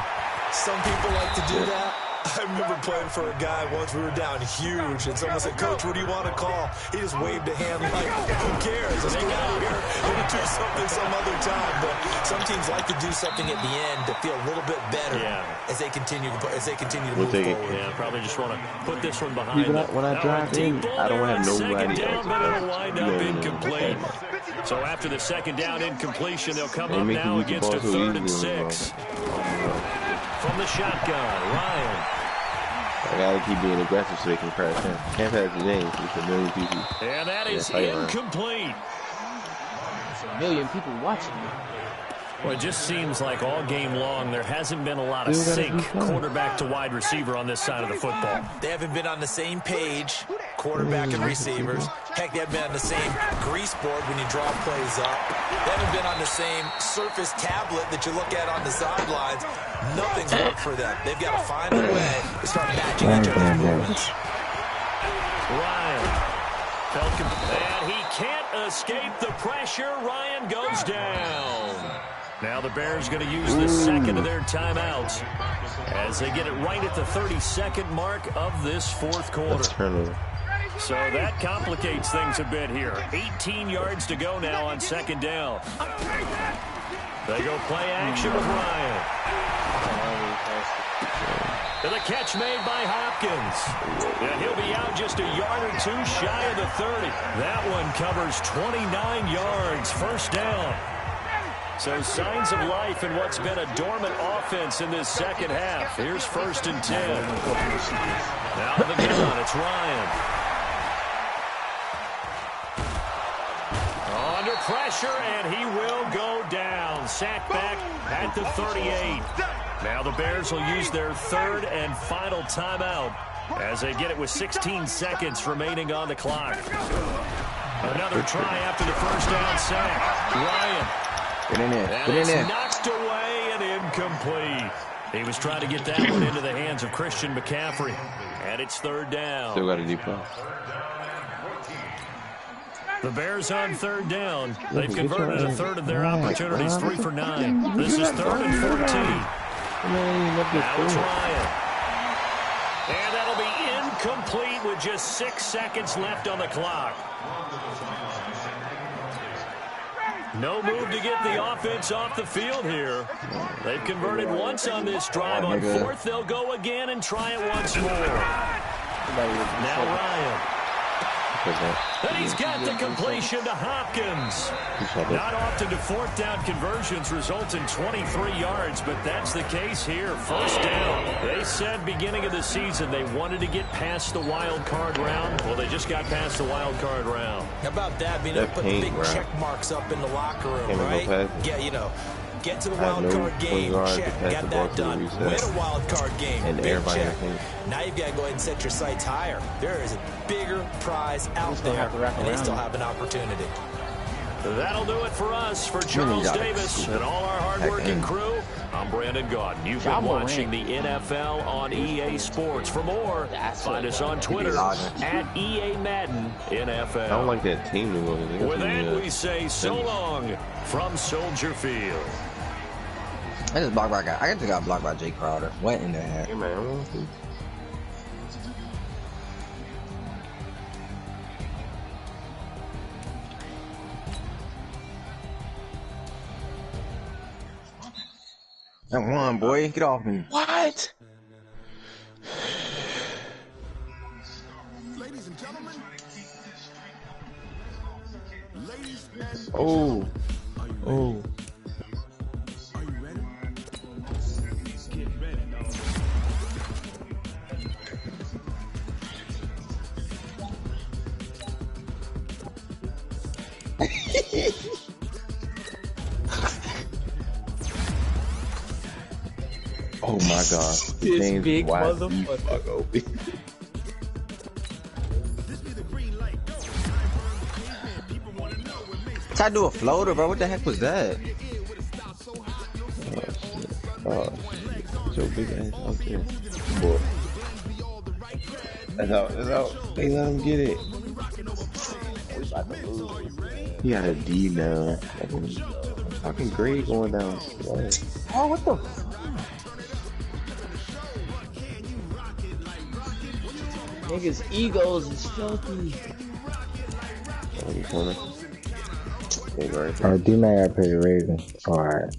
Some people like to do that. I remember playing for a guy once. We were down huge, and someone said, "Coach, what do you want to call?" He just waved a hand like, "Who cares? Let's get out of here. We'll do something some other time." But some teams like to do something at the end to feel a little bit better as they continue to move forward. Yeah, probably just want to put this one behind them. When I drive in, I don't have nobody else. But it'll wind up incomplete. So after the 2nd down incompletion, they'll come up now against a 3rd and 6. From the shotgun, Ryan. I gotta keep being aggressive so they can crash in. Can't pass the game. It's a million people. And that is incomplete. There's a million people watching. Well, it just seems like all game long there hasn't been a lot of sync quarterback to wide receiver on this side of the football. They haven't been on the same page, quarterback and receivers. Heck, they haven't been on the same grease board when you draw plays up. They haven't been on the same surface tablet that you look at on the sidelines. Nothing's worked for them. They've got to find a way to start matching each other's movements. Ryan. And he can't escape the pressure. Ryan goes down. Now the Bears going to use the 2nd of their timeouts as they get it right at the 32nd mark of this 4th quarter. So that complicates things a bit here. 18 yards to go now on 2nd down. They go play action with Ryan. And the catch made by Hopkins. And he'll be out just a yard or 2 shy of the 30. That one covers 29 yards. 1st down. So signs of life in what's been a dormant offense in this 2nd half. Here's 1st and 10. Now to the gun, it's Ryan. Under pressure, and he will go down. Sacked back at the 38. Now the Bears will use their 3rd and final timeout as they get it with 16 seconds remaining on the clock. Another try after the first down sack. Ryan. Get in there. Get in there. Knocked away and incomplete. He was trying to get that one into the hands of Christian McCaffrey. And it's third down. Still got a deep pass. The Bears on third down. They've converted a third of their opportunities, 3 for 9. This is 3rd and 14. Now it's Ryan. And that'll be incomplete with just 6 seconds left on the clock. No move to get the offense off the field here. They've converted once on this drive. On 4th, they'll go again and try it once more. Now Ryan. And he's got the completion to Hopkins. Not often do 4th down conversions result in 23 yards, but that's the case here. First down. They said beginning of the season they wanted to get past the wild card round. Well, they just got past the wild card round. How about that? Being able to put the big check marks up in the locker room, right? Yeah, you know. Get to the wild card game, check, got that done. Win a wild card game, and big check. Now you've got to go ahead and set your sights higher. There is a bigger prize out there, and they still have an opportunity. That'll do it for us. For Charles Davis and all our hard-working crew, I'm Brandon Gaudin. You've been watching the NFL on EA Sports. For more, find us on Twitter at EA Madden NFL. I don't like that team. With that, we say so long from Soldier Field. I just blocked by a guy. I just got blocked by Jay Crowder. What in the heck? Hey, man. That one, boy. Get off me. What? Ladies and gentlemen. Oh. Oh. Are you ready? Get ready, dog. Oh my God. This big motherfucker. I do a floater, bro. What the heck was that? Oh, so big ass out there. Boy. That's out. That's out. They let him get it. He got a D now. Fucking grade going down. Oh, what the? Niggas' egos is filthy. Alright, D-Man got to pick Ravens. Alright.